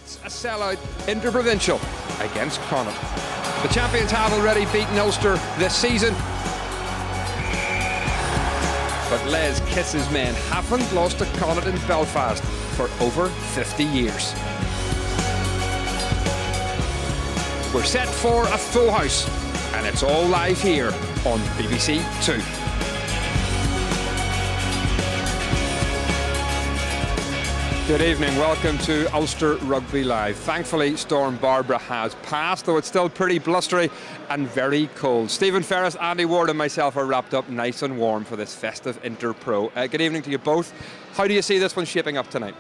It's a sellout interprovincial against Connacht. The champions have already beaten Ulster this season, but Les Kiss's men haven't lost to Connacht in Belfast for over 50 years. We're set for a full house, and it's all live here on BBC Two. Good evening, welcome to Ulster Rugby Live. Thankfully, Storm Barbara has passed, though it's still pretty blustery and very cold. Stephen Ferris, Andy Ward and myself are wrapped up nice and warm for this festive Inter-Pro. Good evening to you both. How do you see this one shaping up tonight?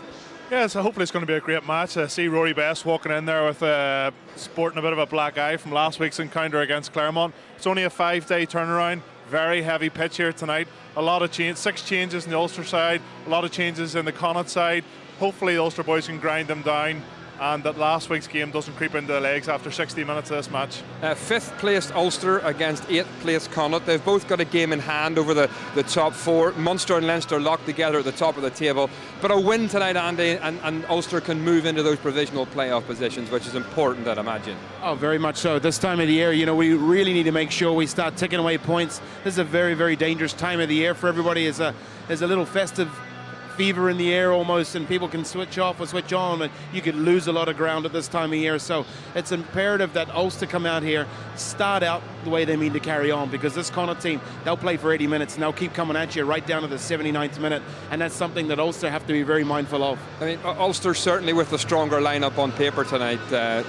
Yeah, so hopefully it's going to be a great match. I see Rory Best walking in there with sporting a bit of a black eye from last week's encounter against Claremont. It's only a 5-day turnaround. Very heavy pitch here tonight. A lot of change, 6 changes in the Ulster side, a lot of changes in the Connacht side. Hopefully the Ulster boys can grind them down and that last week's game doesn't creep into the legs after 60 minutes of this match. 5th placed Ulster against 8th placed Connacht. They've both got a game in hand over the top 4. Munster and Leinster locked together at the top of the table. But a win tonight, Andy, and Ulster can move into those provisional playoff positions, which is important, I'd imagine. Oh, very much so. This time of the year, you know, we really need to make sure we start ticking away points. This is a very, very dangerous time of the year for everybody. There's a little festive fever in the air almost, and people can switch off or switch on, and you could lose a lot of ground at this time of year. So it's imperative that Ulster come out here, start out the way they mean to carry on, because this Connacht team, they'll play for 80 minutes and they'll keep coming at you right down to the 79th minute, and that's something that Ulster have to be very mindful of. I mean, Ulster certainly with the stronger lineup on paper tonight,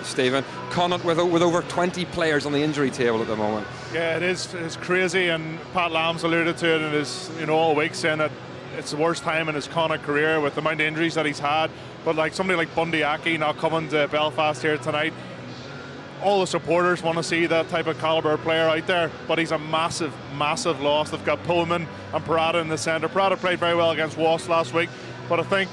Stephen. Connacht with over 20 players on the injury table at the moment. Yeah, it's crazy, and Pat Lamb's alluded to it in his, all week, saying that it's the worst time in his Connacht career with the amount of injuries that he's had. But like somebody like Bundy Aki not coming to Belfast here tonight, all the supporters want to see that type of calibre player out there, but he's a massive, massive loss. They've got Pullman and Parada in the centre. Parada played very well against Wasps last week, but I think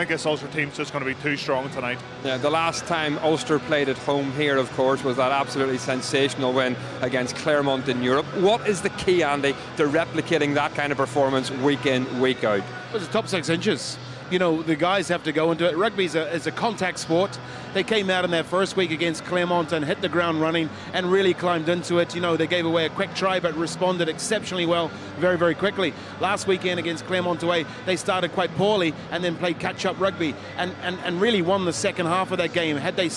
this Ulster team's just going to be too strong tonight. Yeah, the last time Ulster played at home here, of course, was that absolutely sensational win against Claremont in Europe. What is the key, Andy, to replicating that kind of performance week in, week out? Well, it's the top 6 inches. You know, the guys have to go into it. Rugby is a contact sport. They came out in their first week against Claremont and hit the ground running and really climbed into it. You know, they gave away a quick try but responded exceptionally well very, very quickly. Last weekend against Claremont away, they started quite poorly and then played catch-up rugby and really won the second half of that game. Had they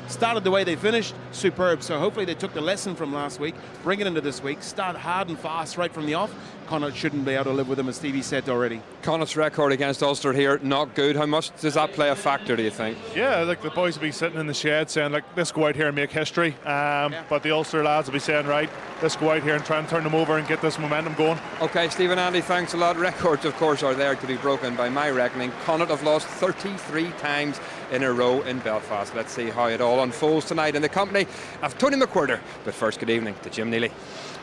started the way they finished, superb. So hopefully they took the lesson from last week, bring it into this week, start hard and fast right from the off. Connacht shouldn't be able to live with them, as Stevie said already. Connacht's record against Ulster here, not good. How much does that play a factor, do you think? Yeah, like the boys will be sitting in the shed saying, like, let's go out here and make history. But the Ulster lads will be saying, right, let's go out here and try and turn them over and get this momentum going. OK, Stephen, Andy, thanks a lot. Records, of course, are there to be broken by my reckoning. Connacht have lost 33 times in a row in Belfast. Let's see how it all unfolds tonight in the company of Tony McWhirter. But first, good evening to Jim Neely.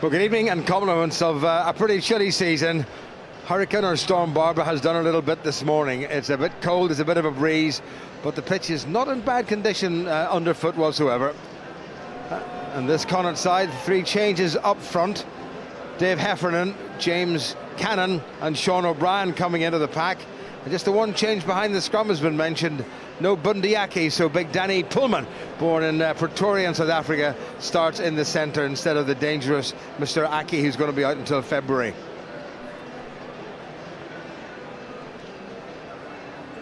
Well, good evening, and compliments of a pretty chilly season. Hurricane or Storm Barbara has done a little bit this morning. It's a bit cold, there's a bit of a breeze, but the pitch is not in bad condition underfoot whatsoever. And this Connacht side, 3 changes up front. Dave Heffernan, James Cannon and Sean O'Brien coming into the pack. And just the one change behind the scrum has been mentioned. No Bundy Aki, so big Danny Pullman, born in Pretoria in South Africa, starts in the centre instead of the dangerous Mr. Aki, who's going to be out until February.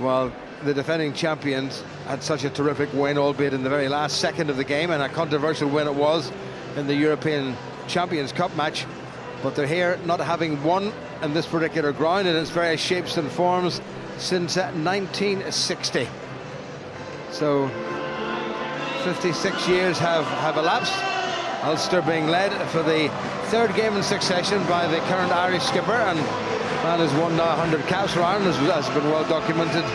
Well, the defending champions had such a terrific win, albeit in the very last second of the game, and a controversial win it was in the European Champions Cup match. But they're here not having won in this particular ground in its various shapes and forms since 1960. So 56 years have elapsed. Ulster being led for the 3rd game in succession by the current Irish skipper and man who's won 100 caps for Ireland, as has been well documented,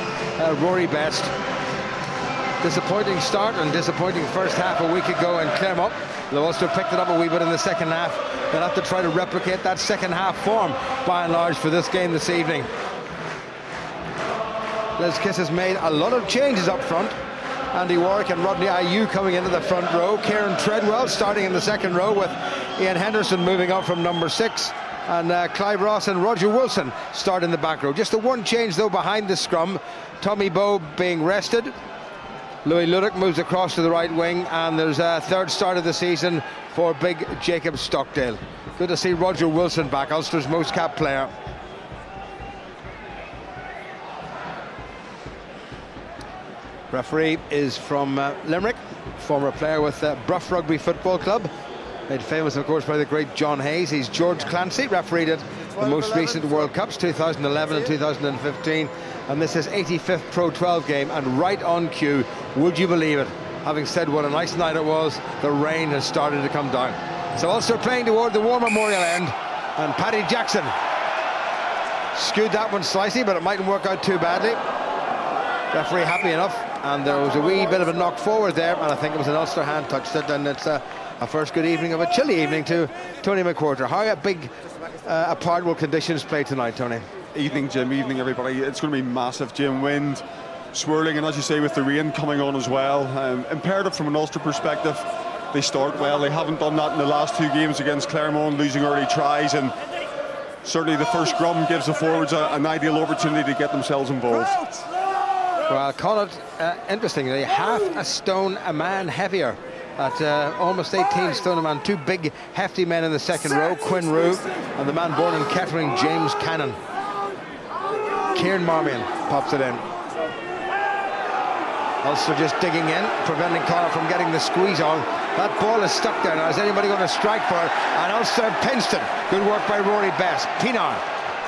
Rory Best. Disappointing start and disappointing first half a week ago in Claremont. Though Ulster picked it up a wee bit in the second half. They'll have to try to replicate that second half form by and large for this game this evening. Les Kiss has made a lot of changes up front. Andy Warwick and Rodney Ayew coming into the front row. Kieran Treadwell starting in the second row with Ian Henderson moving up from number 6. And Clive Ross and Roger Wilson start in the back row. Just the one change though behind the scrum. Tommy Bowe being rested. Louis Ludick moves across to the right wing, and there's a third start of the season for big Jacob Stockdale. Good to see Roger Wilson back, Ulster's most capped player. Referee is from Limerick, former player with Bruff Rugby Football Club. Made famous, of course, by the great John Hayes. He's George Clancy, refereed at the most recent World Cups, 2011 and 2015. And this is 85th Pro 12 game, and right on cue, would you believe it? Having said what a nice night it was, the rain has started to come down. So Ulster playing toward the War Memorial end, and Paddy Jackson skewed that one slightly, but it mightn't work out too badly. Referee happy enough, and there was a wee bit of a knock forward there, and I think it was an Ulster hand touched it, and it's a first good evening of a chilly evening to Tony McWhorter. How big a part will conditions play tonight, Tony? Evening, Jim. Evening, everybody. It's going to be massive, Jim. Wind swirling, and as you say, with the rain coming on as well. Imperative from an Ulster perspective. They start well. They haven't done that in the last two games against Clermont, losing early tries, and certainly the first scrum gives the forwards an ideal opportunity to get themselves involved. Well, Connacht, interestingly, half a stone a man heavier at almost 18 stone a man. Two big, hefty men in the second row, Quinn Rue and the man born in Kettering, James Cannon. Kieran Marmion pops it in. Ulster just digging in, preventing Connacht from getting the squeeze on. That ball is stuck there now. Is anybody going to strike for it? And Ulster pinched it. Good work by Rory Best. Pienaar,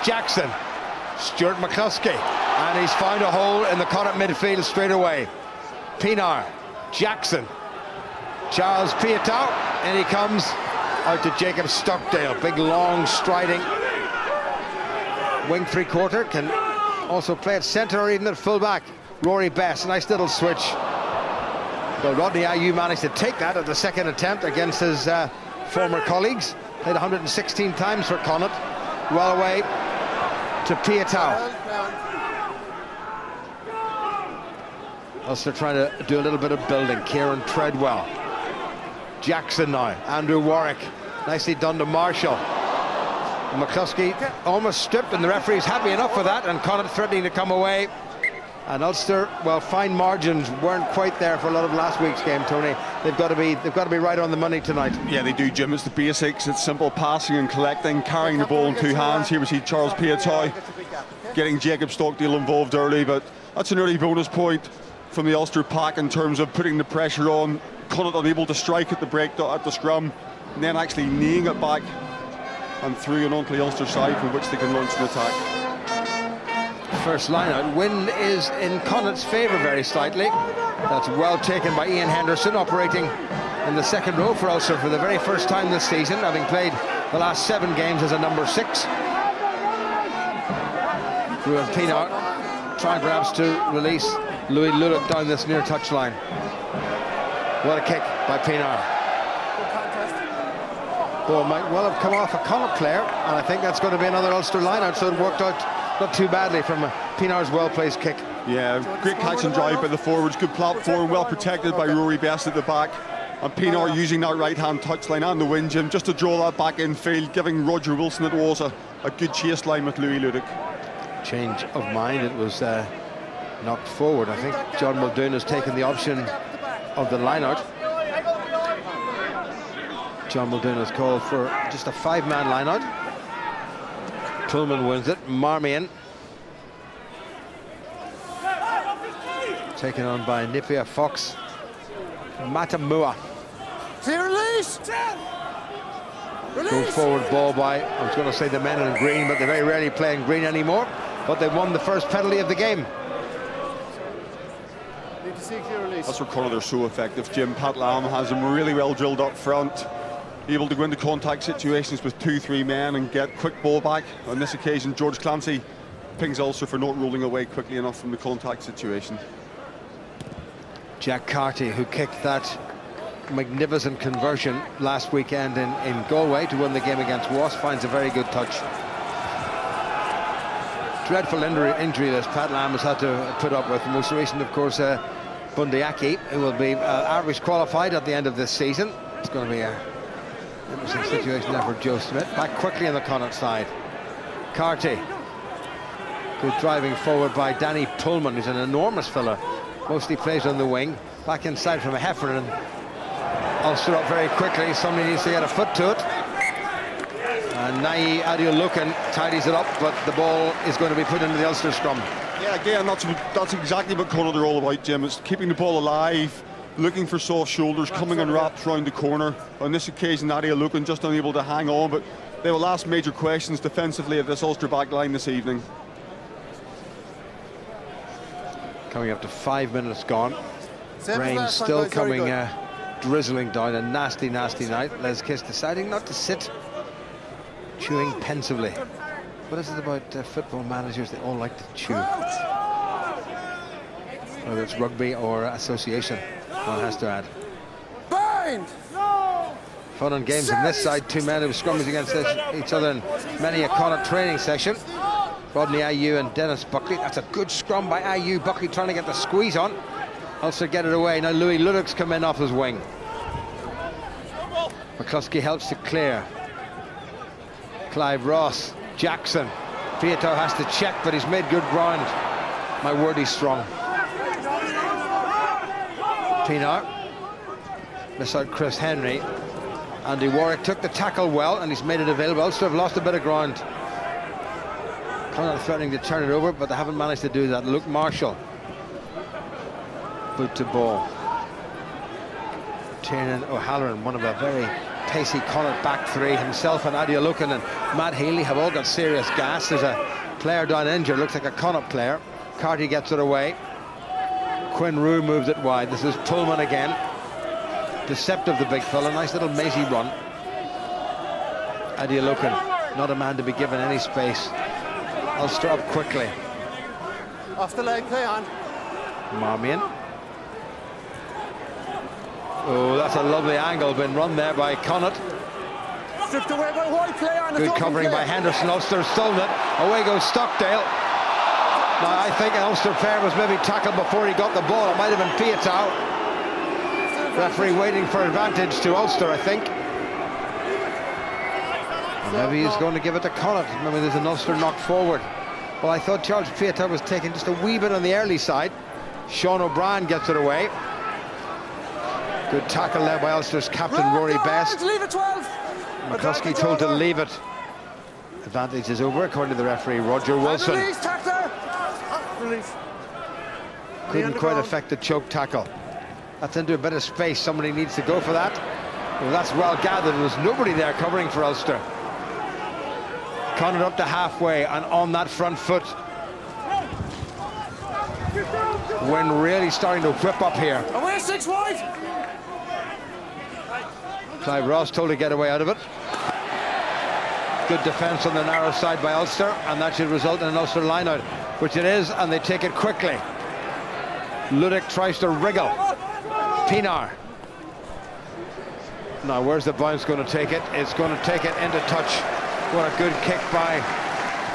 Jackson, Stuart McCluskey, and he's found a hole in the Connacht midfield straight away. Pienaar, Jackson, Charles Piatow, and he comes out to Jacob Stockdale. Big, long, striding wing three-quarter, can also play at centre or even at full-back. Rory Best, nice little switch. Well, Rodney Ayew managed to take that at the second attempt against his former colleagues. Played 116 times for Connacht. Well away to Piatow. Ulster trying to do a little bit of building. Kieran Treadwell. Jackson now. Andrew Warwick. Nicely done to Marshall. McCluskey almost stripped, and the referee's happy enough for that, and Connacht threatening to come away. And Ulster, well, fine margins weren't quite there for a lot of last week's game, Tony. They've got to be right on the money tonight. Yeah, they do, Jim. It's the basics. It's simple passing and collecting, carrying the ball in two hands. Here we see Charles Piatow getting Jacob Stockdale involved early, but that's an early bonus point from the Ulster pack in terms of putting the pressure on. Connacht unable to strike at the break at the scrum, and then actually kneeing it back and through and onto the Ulster side from which they can launch an attack. First line out. Wind is in Connacht's favour very slightly. That's well taken by Ian Henderson, operating in the second row for Ulster for the very first time this season, having played the last 7 games as a number 6. Ruan Pienaar trying perhaps to release Louis Ludick down this near touchline. What a kick by Pienaar. Ball might well have come off a Connacht player, and I think that's going to be another Ulster line out, so it worked out not too badly from Pienaar's well-placed kick. Yeah, great catch and drive by the forwards, good platform, well protected by Rory Best at the back, and Pienaar using that right-hand touchline and the wind, Jim, just to draw that back in field, giving Roger Wilson, it was a good chase line with Louis Ludick. Change of mind, it was knocked forward. I think John Muldoon has taken the option of the line-out. John Muldoon has called for just a 5-man line-out. Pullman wins it. Marmion taken on by Nipia Fox. Matamua. Release. Go forward ball by, I was going to say the men in green, but they very rarely play in green anymore. But they won the first penalty of the game. That's where Connacht are so effective, Jim. Pat Lam has them really well drilled up front, able to go into contact situations with 2-3 men and get quick ball back. On this occasion, George Clancy pings Ulster for not rolling away quickly enough from the contact situation. Jack Carty, who kicked that magnificent conversion last weekend in Galway to win the game against Wasp, finds a very good touch. Dreadful injury this Pat Lam has had to put up with. Most recent, of course, Bundyaki, who will be Irish qualified at the end of this season. It's going to be a interesting situation there for Joe Smith. Back quickly on the Connacht side. Carty. Good driving forward by Danny Pullman, who's an enormous fella Mostly plays on the wing. Back inside from Heffernan. Ulster up very quickly. Somebody needs to get a foot to it. And Nai Adeolucan tidies it up, but the ball is going to be put into the Ulster scrum. Yeah, again, that's exactly what Connacht are all about, Jim. It's keeping the ball alive, looking for soft shoulders, coming in wraps round the corner. On this occasion, Adeolucan just unable to hang on, but they will ask major questions defensively at this Ulster back line this evening. Coming up to 5 minutes gone. Rain still coming, drizzling down. A nasty, nasty night. Les Kiss deciding not to sit, chewing pensively. What is it about football managers? They all like to chew. Whether it's rugby or association, one has to add. Bind! Fun and games on this side. Two men who scrummage against each other in many a Connacht training session. Rodney Ayew and Dennis Buckley. That's a good scrum by Ayew. Buckley trying to get the squeeze on. Ulster get it away. Now Louis Ludwig's come in off his wing. McCluskey helps to clear. Clive Ross, Jackson. Piatow has to check, but he's made good ground. My word, he's strong. Pienaar. Miss out Chris Henry. Andy Warwick took the tackle well, and he's made it available. Ulster have lost a bit of ground. Connacht threatening to turn it over, but they haven't managed to do that. Luke Marshall. Boot to ball. Tiernan O'Halloran, one of a very pacey Connacht back three. Himself and Adeolucan and Matt Healy have all got serious gas. There's a player down injured, looks like a Connacht player. Carty gets it away. Quinn Rue moves it wide. This is Pullman again. Deceptive, the big fella. Nice little mazy run. Adeolucan, not a man to be given any space. Ulster up quickly. Off the leg, play on. Marmion. Oh, that's a lovely angle been run there by Connacht. Stripped away by White, play on. Good covering by Henderson. Ulster stolen it. Away goes Stockdale. Now I think an Ulster player was maybe tackled before he got the ball. It might have been Piatow. Referee waiting for advantage to Ulster, I think. Maybe he's going to give it to Connacht. Maybe there's an Ulster knock forward. Well, I thought Charles Piatow was taking just a wee bit on the early side. Sean O'Brien gets it away. Good tackle there by Ulster's captain, Rory Best. Leave it 12. McCluskey told to leave it. Advantage is over, according to the referee, Roger Wilson. Release, tackler. Release. Couldn't quite affect the choke tackle. That's into a bit of space. Somebody needs to go for that. Well, that's well gathered. There's nobody there covering for Ulster. Connacht up to halfway and on that front foot. When really starting to whip up here. Away 6 wide. Clive Ross told to get away out of it. Good defence on the narrow side by Ulster, and that should result in an Ulster line-out, which it is, and they take it quickly. Ludick tries to wriggle. Pienaar. Now, where's the bounce going to take it? It's going to take it into touch. What a good kick by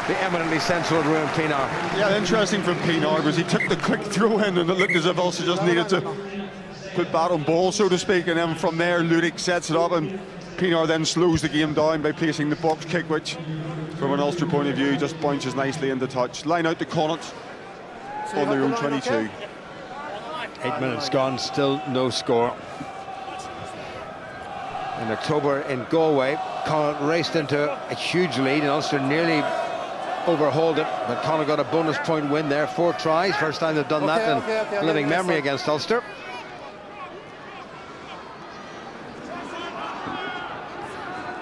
the eminently sensible Ruan Pienaar. Yeah, interesting from Pienaar was he took the quick throw in and it looked as if Ulster just needed to put bat on ball, so to speak, and then from there Ludick sets it up and Pienaar then slows the game down by placing the box kick, which from an Ulster point of view just bounces nicely into touch. Line out to Connacht on their own 22. 8 minutes gone, still no score. In October in Galway, Connacht raced into a huge lead and Ulster nearly overhauled it, but Connacht got a bonus point win there. 4 tries, first time they've done that in living memory against Ulster.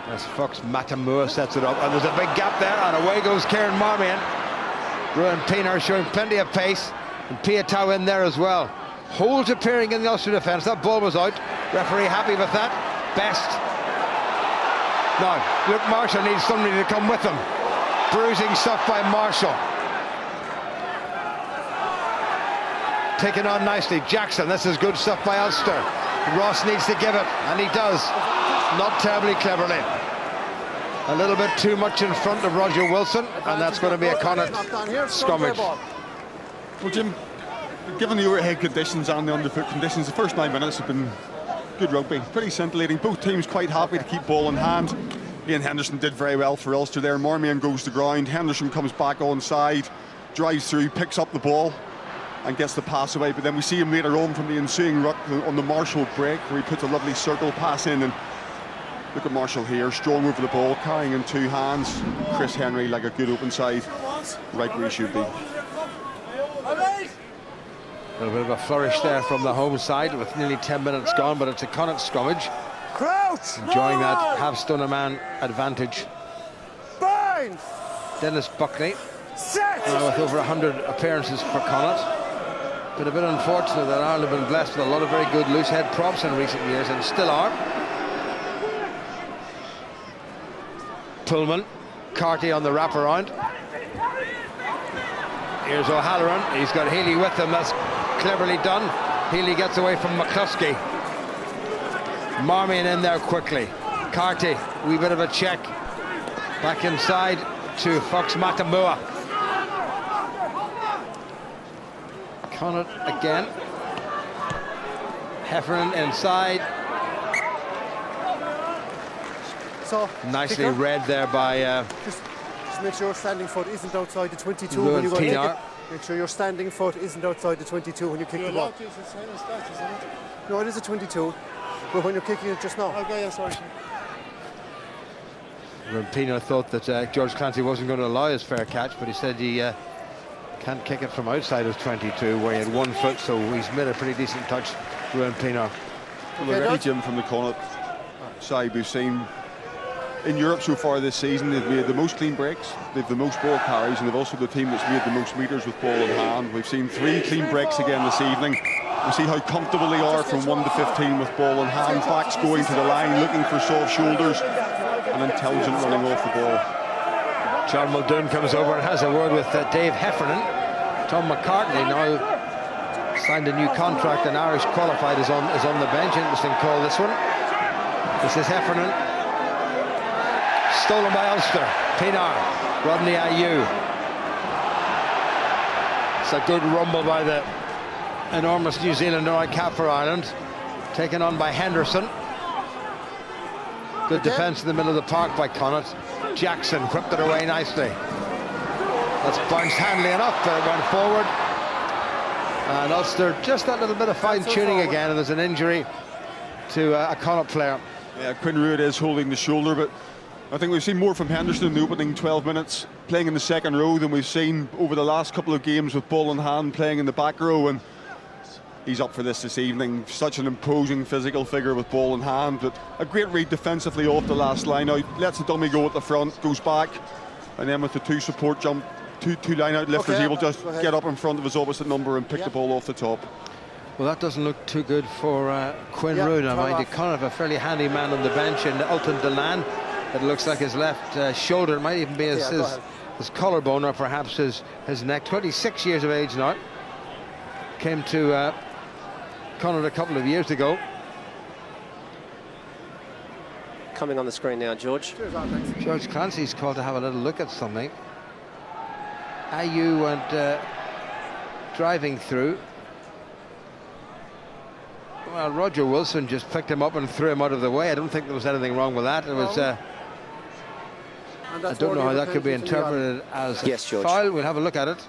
As Fox Matamua sets it up, and there's a big gap there, and away goes Kieran Marmion. Ruan Pienaar showing plenty of pace, and Piatow in there as well. Holes appearing in the Ulster defence. That ball was out. Referee happy with that. Best. Now, Luke Marshall needs somebody to come with him. Bruising stuff by Marshall. Taken on nicely. Jackson, this is good stuff by Ulster. Ross needs to give it, and he does. Not terribly cleverly. A little bit too much in front of Roger Wilson, and that's going to be a Connacht scrummage. Well, Jim, given the overhead conditions and the underfoot conditions, the first 9 minutes have been good rugby, pretty scintillating. Both teams quite happy to keep ball in hand. Ian Henderson did very well for Ulster there. Marmion goes to ground. Henderson comes back onside, drives through, picks up the ball. and gets the pass away, but then we see him later on from the ensuing ruck on the Marshall break, where he puts a lovely circle pass in, and look at Marshall here, strong over the ball, carrying in two hands. Chris Henry like a good open side, right where he should be. A little bit of a flourish there from the home side with nearly 10 minutes gone, but it's a Connacht scrummage. Crouch! Enjoying that half-stone a man advantage. Bind! Dennis Buckley, Set! with over 100 appearances for Connacht. But a bit unfortunate that Ireland have been blessed with a lot of very good loose head props in recent years, and still are. Pullman, Carty on the wraparound. Here's O'Halloran, he's got Healy with him, that's cleverly done. Healy gets away from McCluskey. Marmion in there quickly. Carty, wee bit of a check. Back inside to Fox Matamua. Connacht again. Heffernan inside. So, Nicely kicker, read there by just make sure your standing foot isn't outside the 22 Ruan when you go to kick Pienaar. it. Make sure your standing foot isn't outside the 22 when you kick the ball. No, it is a 22, but when you're kicking it just now. Okay, yeah, sorry. Pienaar thought that George Clancy wasn't going to allow his fair catch, but he said he can't kick it from outside his 22 where he had 1 foot, so he's made a pretty decent touch, Ruan Pienaar. Well, already, Jim, from the Connacht side, we've seen in Europe so far this season, they've made the most clean breaks, they've the most ball carries, and they've also the team that's made the most metres with ball in hand. We've seen 3 clean breaks again this evening. We see how comfortable they are from 1 to 15 with ball in hand, backs going to the line, looking for soft shoulders, and intelligent running off the ball. John Muldoon comes over and has a word with Dave Heffernan. Tom McCartney now signed a new contract, and Irish qualified is on the bench. Interesting call, this one. This is Heffernan. Stolen by Ulster. Pienaar, Rodney Ayew. It's a good rumble by the enormous New Zealand right cap for Ireland. Taken on by Henderson. Good defence in the middle of the park by Connacht. Jackson whipped it away nicely. That's bounced handily enough, but it went forward. And Ulster, just that little bit of fine-tuning again, and there's an injury to a Connacht player. Yeah, Quinn Ruad is holding the shoulder, but I think we've seen more from Henderson in the opening 12 minutes, playing in the second row, than we've seen over the last couple of games with ball in hand, playing in the back row. And he's up for this evening. Such an imposing physical figure with ball in hand, but a great read defensively off the last line out. Lets the dummy go at the front, goes back, and then with the 2 support jump, two line out lifters, able to just get up in front of his opposite number and pick the ball off the top. Well, that doesn't look too good for Quinn Ruad. I mind you, Connacht have a fairly handy man on the bench in Ultan Delan. It looks like his left shoulder. It might even be his collarbone, or perhaps his neck. 26 years of age now. Came to Connacht a couple of years ago. Coming on the screen now, George. George Clancy's called to have a little look at something. Ayew went driving through. Well, Roger Wilson just picked him up and threw him out of the way. I don't think there was anything wrong with that. It was. I don't know how that could be interpreted as a foul. We'll have a look at it.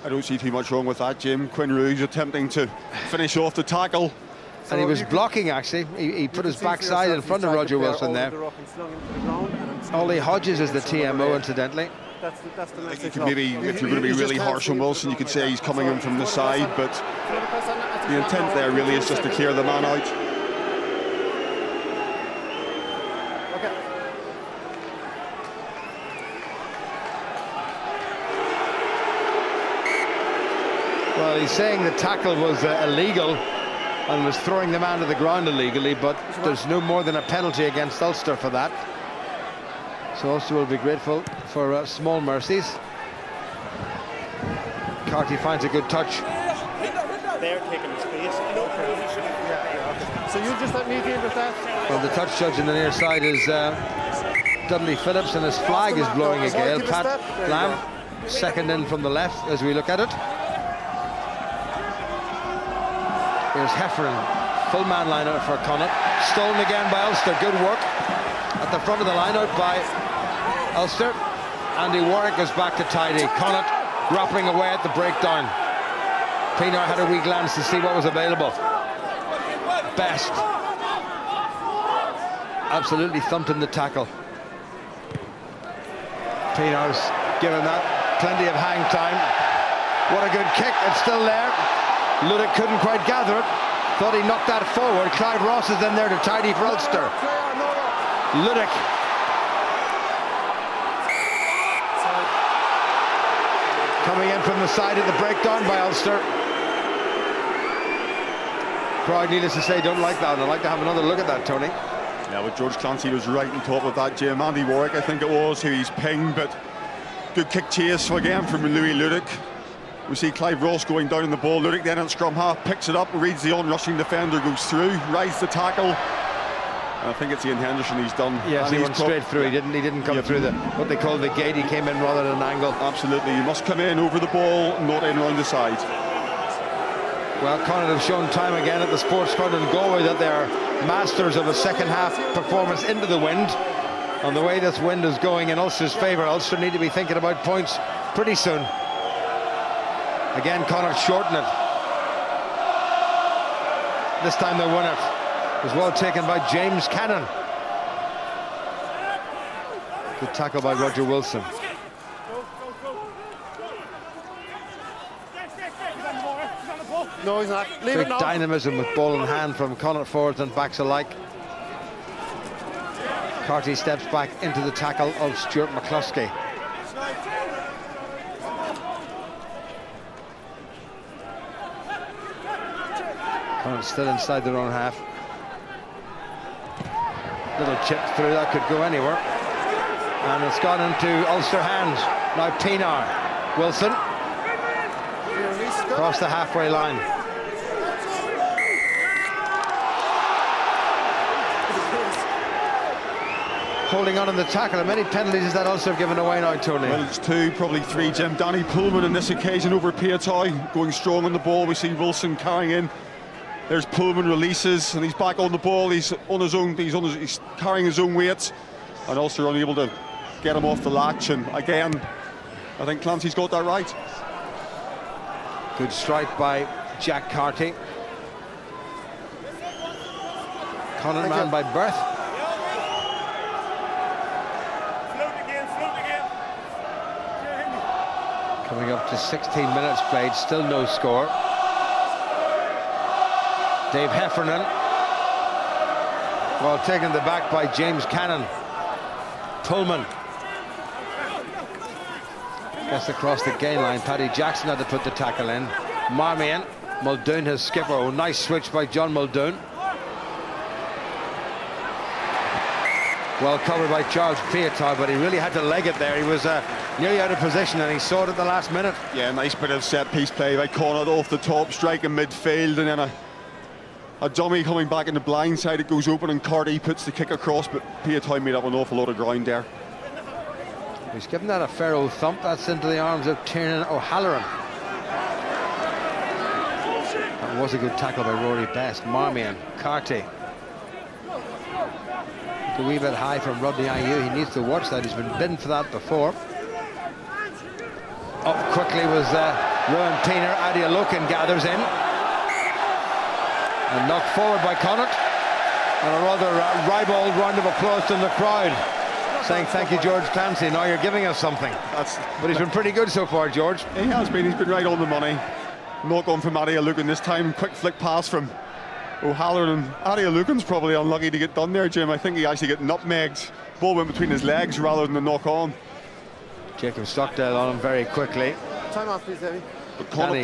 I don't see too much wrong with that, Jim. Quinn Ruad's attempting to finish off the tackle. And he was blocking, actually. He put his backside in front of Roger Wilson there. Ollie Hodges is the TMO, incidentally. That's the I think you could maybe, if you're going to be really harsh on Wilson, you could say he's coming in from the side, but the intent there really is just to clear the man out. Well, he's saying the tackle was illegal and was throwing the man to the ground illegally, but there's no more than a penalty against Ulster for that. So Ulster will be grateful for small mercies. Carty finds a good touch. They're taking the space. So you just let me deal with that? Well, the touch judge on the near side is Dudley Phillips, and his flag is blowing a gale. Pat Lamb, second in from the left as we look at it. Here's Heffernan, full man line out for Connacht. Stolen again by Ulster, good work. At the front of the line out by Ulster. Andy Warwick goes back to tidy. Connacht grappling away at the breakdown. Pienaar had a wee glance to see what was available. Best. Absolutely thumped in the tackle. Pienaar's given that plenty of hang time. What a good kick, it's still there. Ludick couldn't quite gather it. Thought he knocked that forward. Clive Ross is in there to tidy for Ulster. Ludick. Coming in from the side of the breakdown by Ulster. Crowd, needless to say, don't like that. And I'd like to have another look at that, Tony. Yeah, but George Clancy was right on top of that, Jim. Andy Warwick, I think it was, who he's pinged, but good kick chase again from Louis Ludick. We see Clive Ross going down on the ball. Ludick then at scrum half picks it up, reads the on-rushing defender, goes through, rides the tackle. And I think it's Ian Henderson he's done. Yes, he went straight through. He didn't come through the what they call the gate. He came in rather than an angle. Absolutely, you must come in over the ball, not in around the side. Well, Connacht have shown time again at the Sports Crowd in Galway that they're masters of a second half performance into the wind. And the way this wind is going in Ulster's favour, Ulster need to be thinking about points pretty soon. Again, Connacht shorten it. This time they win it. It was well taken by James Cannon. Good tackle by Roger Wilson. No, he's not. Leave Big it now. dynamism with ball in hand from Connacht forwards and backs alike. Carty steps back into the tackle of Stuart McCluskey. Connacht still inside their own half. Little chip through, that could go anywhere. And it's gone into Ulster hands. Now Pienaar. Wilson. Across the halfway line. Holding on in the tackle. How many penalties is that Ulster given away now, Tony? Well, it's 2, probably 3, Jim. Danny Pullman on this occasion over Piatoy, going strong on the ball. We see Wilson carrying in. There's Pullman, releases, and he's back on the ball. He's on his own. He's carrying his own weight, and Ulster unable to get him off the latch. And again, I think Clancy's got that right. Good strike by Jack Carty. Connacht man by birth. Coming up to 16 minutes played, still no score. Dave Heffernan. Well, taken the back by James Cannon. Pullman. Gets across the gain line. Paddy Jackson had to put the tackle in. Marmion. Muldoon, his skipper. Oh, nice switch by John Muldoon. Well covered by Charles Piatoy, but he really had to leg it there. He was nearly out of position and he saw it at the last minute. Yeah, nice bit of set-piece play by Connacht off the top, striking midfield, and then a dummy coming back in the blind side. It goes open and Carty puts the kick across, but Piatoy made up an awful lot of ground there. He's given that a fair old thump. That's into the arms of Tiernan O'Halloran. That was a good tackle by Rory Best. Marmion, Carty. A wee bit high from Rodney Ayew. He needs to watch that. He's been bidden for that before. Up quickly was Rowan Pienaar. Adi Alokin gathers in. And knocked forward by Connacht. And a rather ribald round of applause from the crowd, saying thank you, George Clancy. Now you're giving us something. But he's been pretty good so far, George. He has been. He's been right on the money. Knock on from Adi Alokin this time. Quick flick pass from O'Halloran. Adi Alukin's probably unlucky to get done there, Jim. I think he actually got nutmegged. Ball went between his legs rather than the knock on. Jacob Stockdale on him very quickly. Time off, please, Debbie.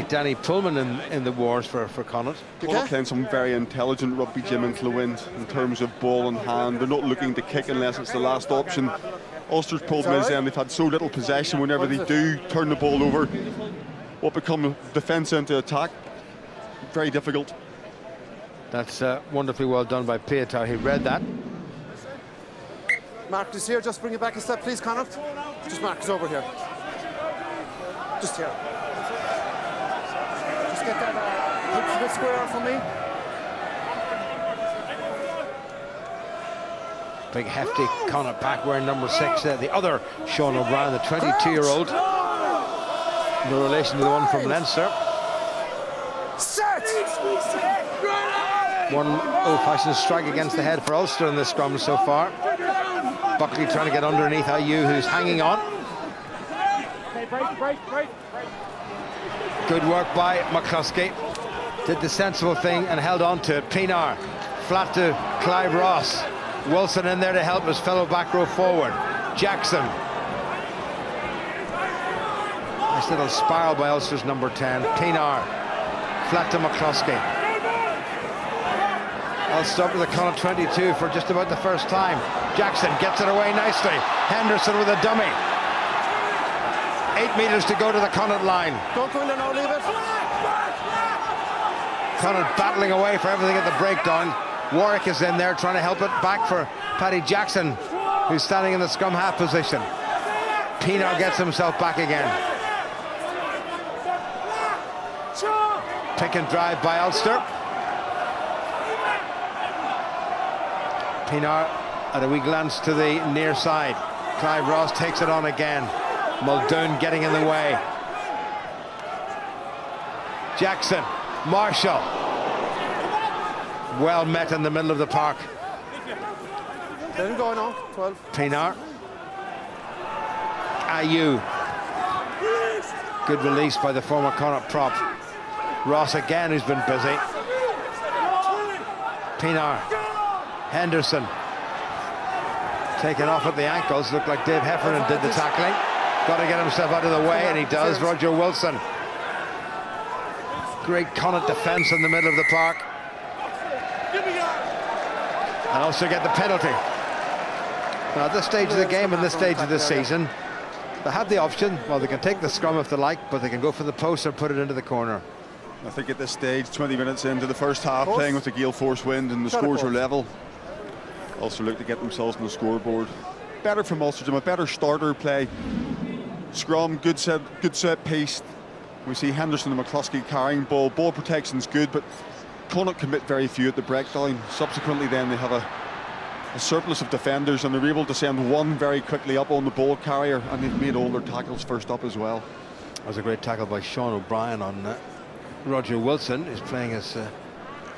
Danny Pullman in the wars for Connacht. Connacht playing some very intelligent rugby, Jim, into the wind in terms of ball in hand. They're not looking to kick unless it's the last option. Ulster's problem is then they've had so little possession. Whenever they do turn the ball over, what become defence into attack, very difficult. That's wonderfully well done by Piatoy. He read that. Marcus here, just bring it back a step, please, Connacht. Just Marcus over here. Just here. Just get that hips a bit square for me. Big hefty Connacht pack wearing number 6 there. The other Sean O'Brien, the 22-year-old. No relation to the one from Leinster. One old-fashioned strike against the head for Ulster in this scrum so far. Buckley trying to get underneath IU, who's hanging on. Good work by McCluskey. Did the sensible thing and held on to it. Pienaar flat to Clive Ross. Wilson in there to help his fellow back row forward. Jackson. Nice little spiral by Ulster's number 10. Pienaar flat to McCluskey. Ulster up to the Connacht 22 for just about the first time. Jackson gets it away nicely. Henderson with a dummy. 8 metres to go to the Connacht line. Don't go in there now, leave it. Connacht battling away for everything at the breakdown. Warwick is in there trying to help it back for Paddy Jackson, who's standing in the scrum half position. Pienaar gets himself back again. Pick and drive by Ulster. Pienaar at a wee glance to the near side. Clive Ross takes it on again. Muldoon getting in the way. Jackson, Marshall. Well met in the middle of the park. Let him go now, 12. Pienaar. IU. Good release by the former Connacht prop. Ross again, who's been busy. Pienaar. Henderson. Taken off at the ankles. Looked like Dave Heffernan did the tackling. Got to get himself out of the way, and he does. Roger Wilson. Great Connacht defence in the middle of the park. And also get the penalty. Now, at this stage of the game and this stage of the season, they have the option. Well, they can take the scrum if they like, but they can go for the post or put it into the corner. I think at this stage, 20 minutes into the first half, playing with the gale force wind and the scores are level. Ulster look to get themselves on the scoreboard. Better from Ulster, a better starter play. Scrum, good set piece. We see Henderson and McCluskey carrying ball. Ball protection's good, but Connacht commit very few at the breakdown. Subsequently then they have a surplus of defenders, and they're able to send one very quickly up on the ball carrier, and they've made all their tackles first up as well. That was a great tackle by Sean O'Brien on Roger Wilson, who's playing his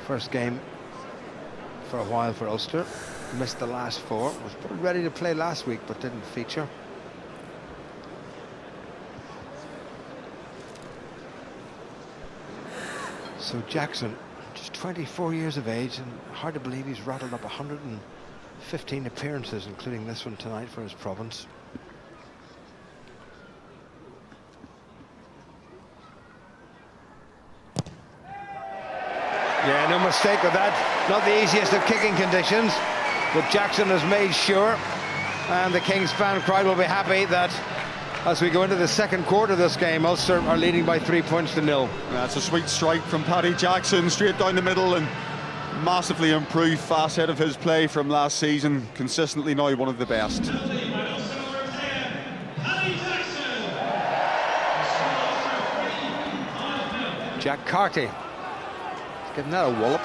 first game for a while for Ulster. Missed the last 4. Was ready to play last week but didn't feature. So Jackson, just 24 years of age, and hard to believe he's rattled up 115 appearances, including this one tonight for his province. Yeah, no mistake with that. Not the easiest of kicking conditions, but Jackson has made sure, and the Kings fan crowd will be happy that as we go into the second quarter of this game, Ulster are leading by 3 points to 0. That's a sweet strike from Paddy Jackson, straight down the middle, and massively improved facet of his play from last season. Consistently now one of the best. Jack Carty. Giving that a wallop.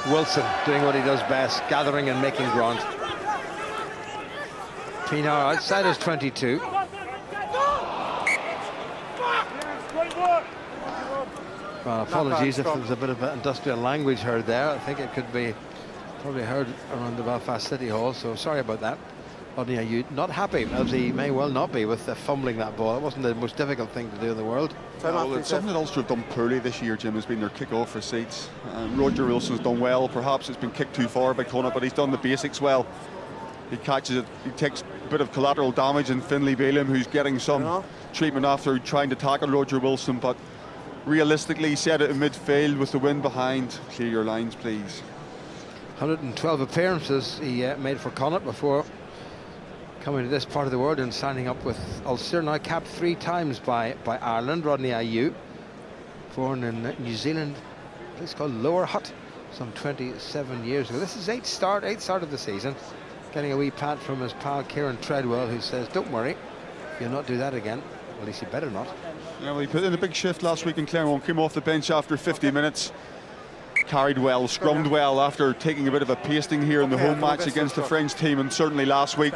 Wilson doing what he does best, gathering and making ground. Pienaar outside his 22. Well, apologies if there was a bit of industrial language heard there. I think it could be probably heard around the Belfast City Hall, so sorry about that. Rodney Ayew not happy, as he may well not be, with fumbling that ball. It wasn't the most difficult thing to do in the world. Well, it's something that Ulster have done poorly this year, Jim, has been their kick-off receipts. Roger Wilson's done well. Perhaps it's been kicked too far by Connacht, but he's done the basics well. He catches it, he takes a bit of collateral damage in Finlay Balaam, who's getting some treatment after trying to tackle Roger Wilson, but realistically set it in midfield with the wind behind. Clear your lines, please. 112 appearances he made for Connacht before coming to this part of the world and signing up with Ulster. Now capped 3 times by Ireland. Rodney Ayew, born in New Zealand, a place called Lower Hutt, some 27 years ago. This is 8th start of the season. Getting a wee pat from his pal Kieran Treadwell, who says, don't worry, you'll not do that again. Well, at least he better not. Yeah, well, he put in a big shift last week in Claremont, came off the bench after 50 minutes. Carried well, scrummed well after taking a bit of a pasting here in the home match against the French team, and certainly last week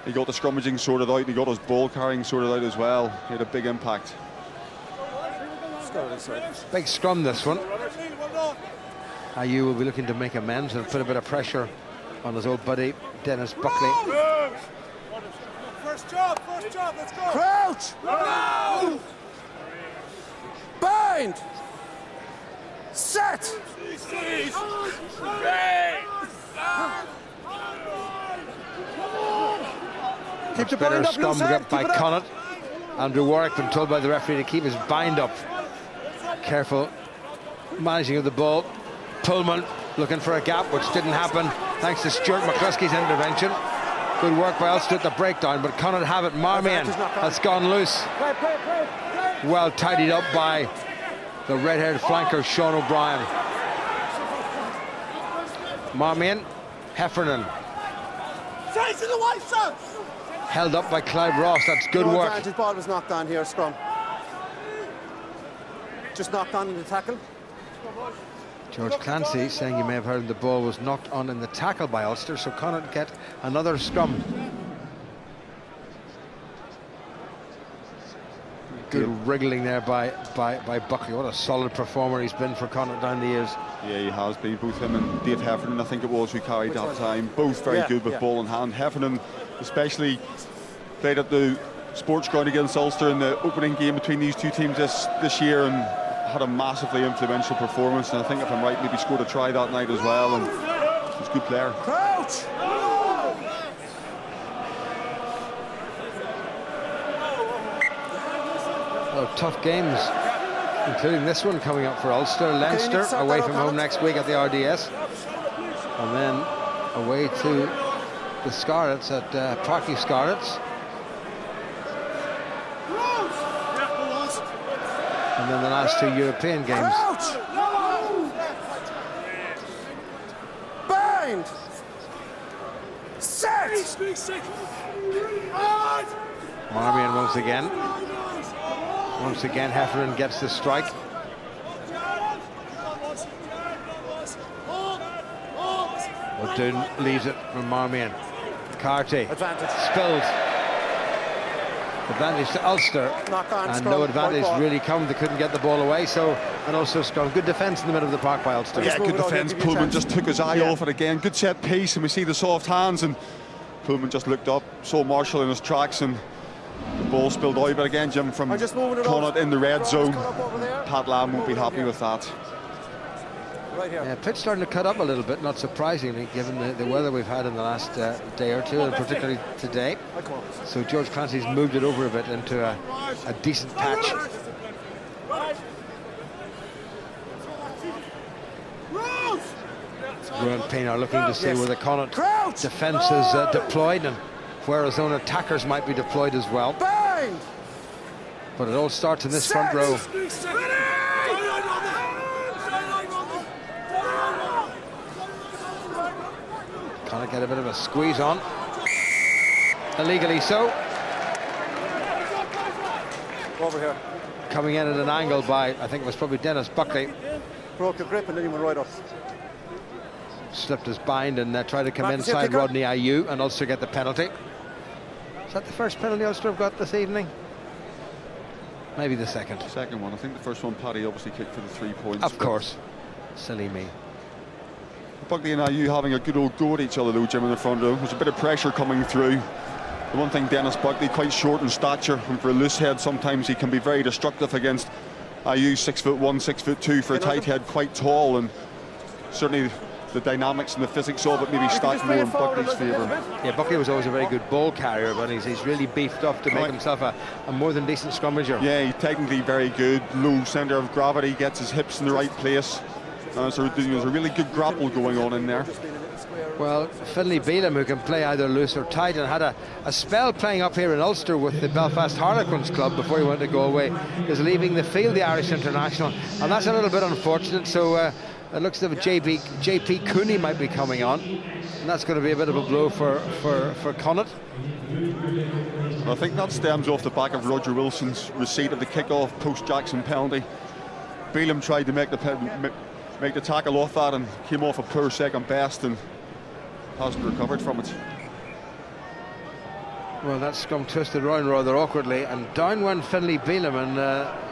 he got the scrummaging sorted out, he got his ball carrying sorted out as well. He had a big impact. Big scrum, this one. Ayew will be looking to make amends and put a bit of pressure on his old buddy, Dennis Buckley. First job, let's go! Crouch! No! Bind! Set! Much better scrum by Connacht. Andrew Warwick been told by the referee to keep his bind up. Careful managing of the ball. Pullman looking for a gap, which didn't happen thanks to Stuart McCluskey's intervention. Good work by Ulster at the breakdown, but Connacht have it. Marmion has gone loose. Well tidied up by the red-haired flanker Sean O'Brien. Marmion, Heffernan. Held up by Clive Ross. That's good work. His ball was knocked on here, scrum. Just knocked on in the tackle. George Clancy saying you may have heard the ball was knocked on in the tackle by Ulster, so Connacht get another scrum. Good wriggling there by Buckley. What a solid performer he's been for Connacht down the years. Yeah, he has been. Both him and Dave Heffernan, I think it was, who carried that time. Both very good with ball in hand. Heffernan especially played at the sports ground against Ulster in the opening game between these two teams this year and had a massively influential performance, and I think, if I'm right, maybe scored a try that night as well, and he's a good player. Crouch! Oh, tough games, including this one coming up for Ulster. Leinster away from home next week at the RDS, and then away to the Scarlets at Parky Scarlets. And then the last two European games. Bind! Set! Marmion once again. Once again, Heffernan gets the strike. O'Doon leaves it from Marmion. Carty spilled. Advantage to Ulster, and no advantage really come. They couldn't get the ball away, so, and also strong. Good defence in the middle of the park by Ulster. Yeah, good defence. Pullman just took his eye off it again. Good set piece, and we see the soft hands, and Pullman just looked up, saw Marshall in his tracks, and the ball spilled out. But again, Jim, from Connacht in the red zone, Pat Lam won't be happy with that. Yeah, pitch starting to cut up a little bit, not surprisingly, given the weather we've had in the last day or two, and particularly today. So George Clancy's moved it over a bit into a decent patch. Ruan Payne are looking to see where the Connacht defence is deployed and where his own attackers might be deployed as well. But it all starts in this front row. Connacht get a bit of a squeeze on. Illegally so. Over here. Coming in at an angle by, I think it was probably Dennis Buckley. Broke the grip and then he went right up. Slipped his bind and tried to come inside Rodney Ayew, and Ulster get the penalty. Is that the first penalty Ulster have got this evening? Maybe the second. Second one. I think the first one, Paddy obviously kicked for the 3 points. Of course. Silly me. Buckley and Ayew having a good old go at each other though, Jim, in the front row. There's a bit of pressure coming through. The one thing, Dennis Buckley, quite short in stature, and for a loose head sometimes he can be very destructive against Ayew, 6'1", 6'2", for a tight head, quite tall, and certainly the dynamics and the physics of it maybe stacked more in Buckley's favour. Yeah, Buckley was always a very good ball carrier, but he's really beefed up to make himself a more than decent scrummager. Yeah, he's technically very good, low centre of gravity, gets his hips in the right place. So there's a really good grapple going on in there. Well, Finlay Bealham, who can play either loose or tight, and had a spell playing up here in Ulster with the Belfast Harlequins club before he went to Galway, is leaving the field, the Irish international, and that's a little bit unfortunate. So it looks as if JP Cooney might be coming on, and that's going to be a bit of a blow for Connacht. I think that stems off the back of Roger Wilson's receipt of the kick-off post-Jackson penalty. Bealham tried to make the tackle off that and came off a poor second best and hasn't recovered from it. Well, that scrum twisted round rather awkwardly, and down went Finlay Bealham, and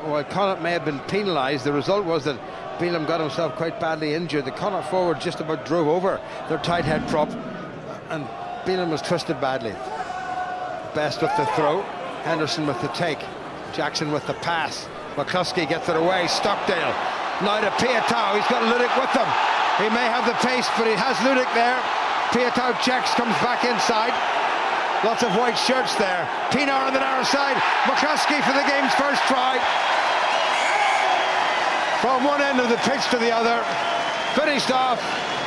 while Connacht may have been penalised, the result was that Bealham got himself quite badly injured. The Connacht forward just about drove over their tight head prop, and Bealham was twisted badly. Best with the throw, Henderson with the take, Jackson with the pass. McCluskey gets it away, Stockdale. Now to Piatau, he's got Ludick with him. He may have the pace, but he has Ludick there. Piatau checks, comes back inside. Lots of white shirts there. Pienaar on the narrow side. McCluskey for the game's first try. From one end of the pitch to the other. Finished off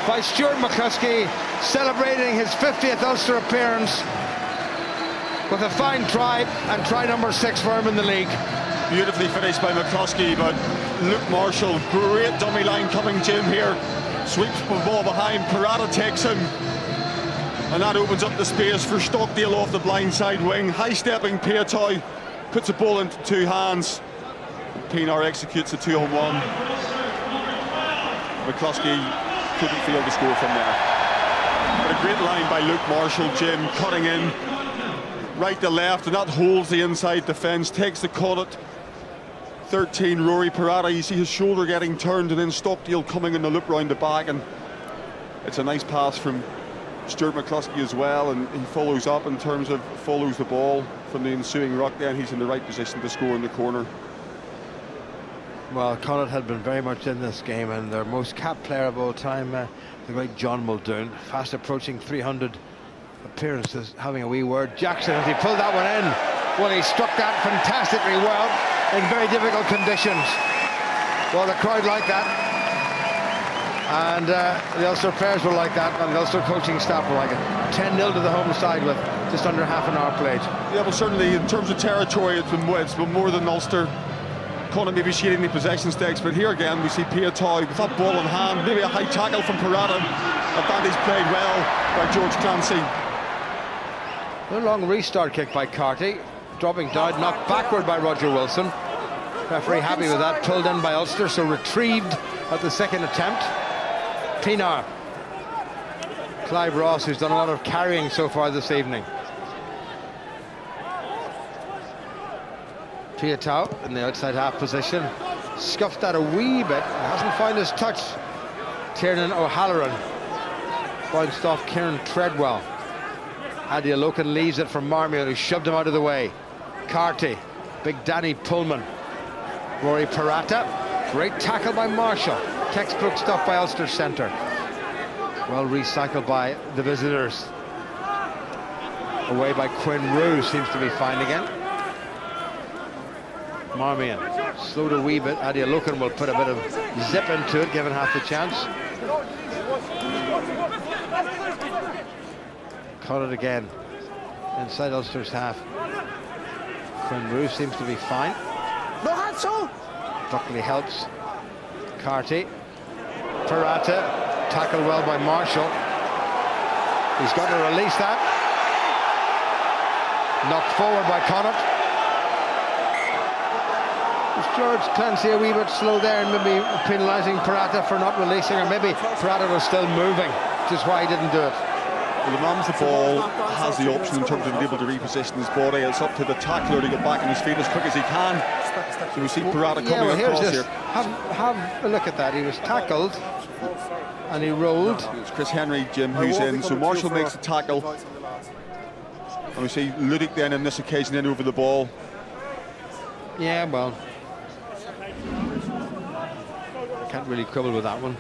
by Stuart McCluskey, celebrating his 50th Ulster appearance with a fine try, and try number 6 for him in the league. Beautifully finished by McCluskey, but Luke Marshall, great dummy line coming Jim here. Sweeps the ball behind, Parada takes him. And that opens up the space for Stockdale off the blindside wing. High-stepping Piatau puts the ball into 2 hands. Pienaar executes a 2-on-1. McCluskey couldn't fail to score from there. But a great line by Luke Marshall, Jim, cutting in right to left, and that holds the inside defence, takes the Connacht 13. Rory Parada, you see his shoulder getting turned, and then Stockdale coming in the loop round the back, and it's a nice pass from Stuart McCluskey as well, and he follows up in terms of follows the ball from the ensuing ruck. Then he's in the right position to score in the corner. Well, Connacht had been very much in this game, and their most capped player of all time, the great John Muldoon, fast approaching 300 appearances, having a wee word. Jackson, as he pulled that one in, well, he struck that fantastically well in very difficult conditions. Well, the crowd like that, and the Ulster players will like that, and the Ulster coaching staff will like it. 10-0 to the home side with just under half an hour played. Yeah, well, certainly in terms of territory, it's been more than Ulster. Connacht maybe shading the possession stakes, but here again we see Piatau with that ball in hand, maybe a high tackle from Parada. Advantage played well by George Clancy. A long restart kick by Carty, dropping down, knocked backward by Roger Wilson. Referee happy with that, pulled in by Ulster, so retrieved at the second attempt. Pienaar. Clive Ross, who's done a lot of carrying so far this evening. Piatau in the outside half position, scuffed that a wee bit, hasn't found his touch. Tiernan O'Halloran bounced off Kieran Treadwell. Adi Alokan leaves it for Marmion, who shoved him out of the way. Carty, big Danny Pullman. Rory Parata, great tackle by Marshall. Textbook stuff by Ulster centre. Well recycled by the visitors. Away by Quinn Rue, seems to be fine again. Marmion slowed a wee bit. Adi Alokan will put a bit of zip into it, given half the chance. Caught it again inside Ulster's half. Quinn Rue seems to be fine. No hands on. Buckley helps. Carty. Parata, tackled well by Marshall. He's got to release that. Knocked forward by Connacht. Was George Clancy a wee bit slow there and maybe penalising Parata for not releasing, or maybe Parata was still moving, which is why he didn't do it. Well, the man with the ball has the option in terms of being able to reposition his body. It's up to the tackler to get back on his feet as quick as he can. So we see Parata coming across here. Have a look at that. He was tackled and he rolled. It's Chris Henry, Jim, who's in. So Marshall makes the tackle. And we see Ludick then on this occasion in over the ball. Yeah, well, can't really quibble with that one.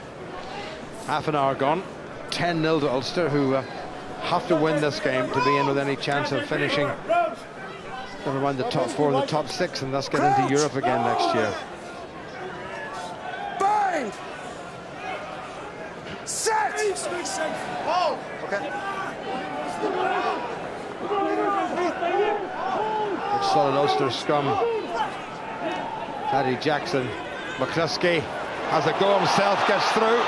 Half an hour gone. 10-0 to Ulster, who have to win this game to be in with any chance of finishing, never mind the top 4 and the top 6, and thus get into Europe again next year. Bind. Set. Oh. Okay. It's solid Ulster scrum. Paddy Jackson. McCluskey has a go himself, gets through,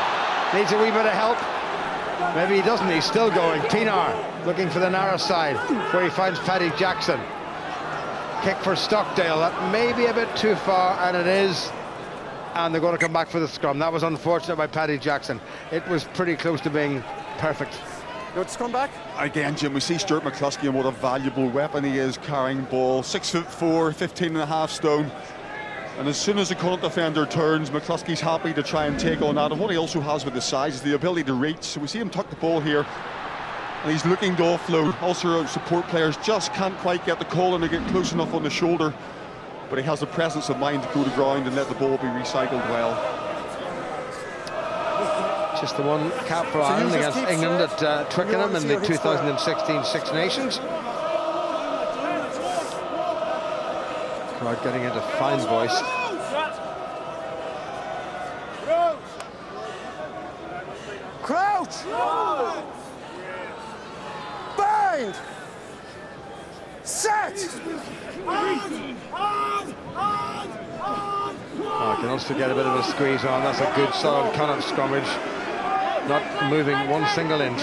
needs a wee bit of help. Maybe he doesn't, he's still going. Pienaar looking for the narrow side, where he finds Paddy Jackson. Kick for Stockdale, that may be a bit too far, and it is. And they're going to come back for the scrum. That was unfortunate by Paddy Jackson. It was pretty close to being perfect. You want to come back? Again, Jim, we see Stuart McCluskey and what a valuable weapon he is carrying ball. 6'4", 15.5 stone. And as soon as the Connacht defender turns, McCluskey's happy to try and take on that. And what he also has with the size is the ability to reach. So we see him tuck the ball here, and he's looking to offload. Ulster support players just can't quite get the call and to get close enough on the shoulder. But he has the presence of mind to go to ground and let the ball be recycled well. Just the one cap for Ireland against England at Twickenham in the 2016 Six Nations. Crowd getting into fine voice. Crouch! Bind! Set! Oh, can also get a bit of a squeeze on. That's a good solid Connacht scrummage. Not moving one single inch.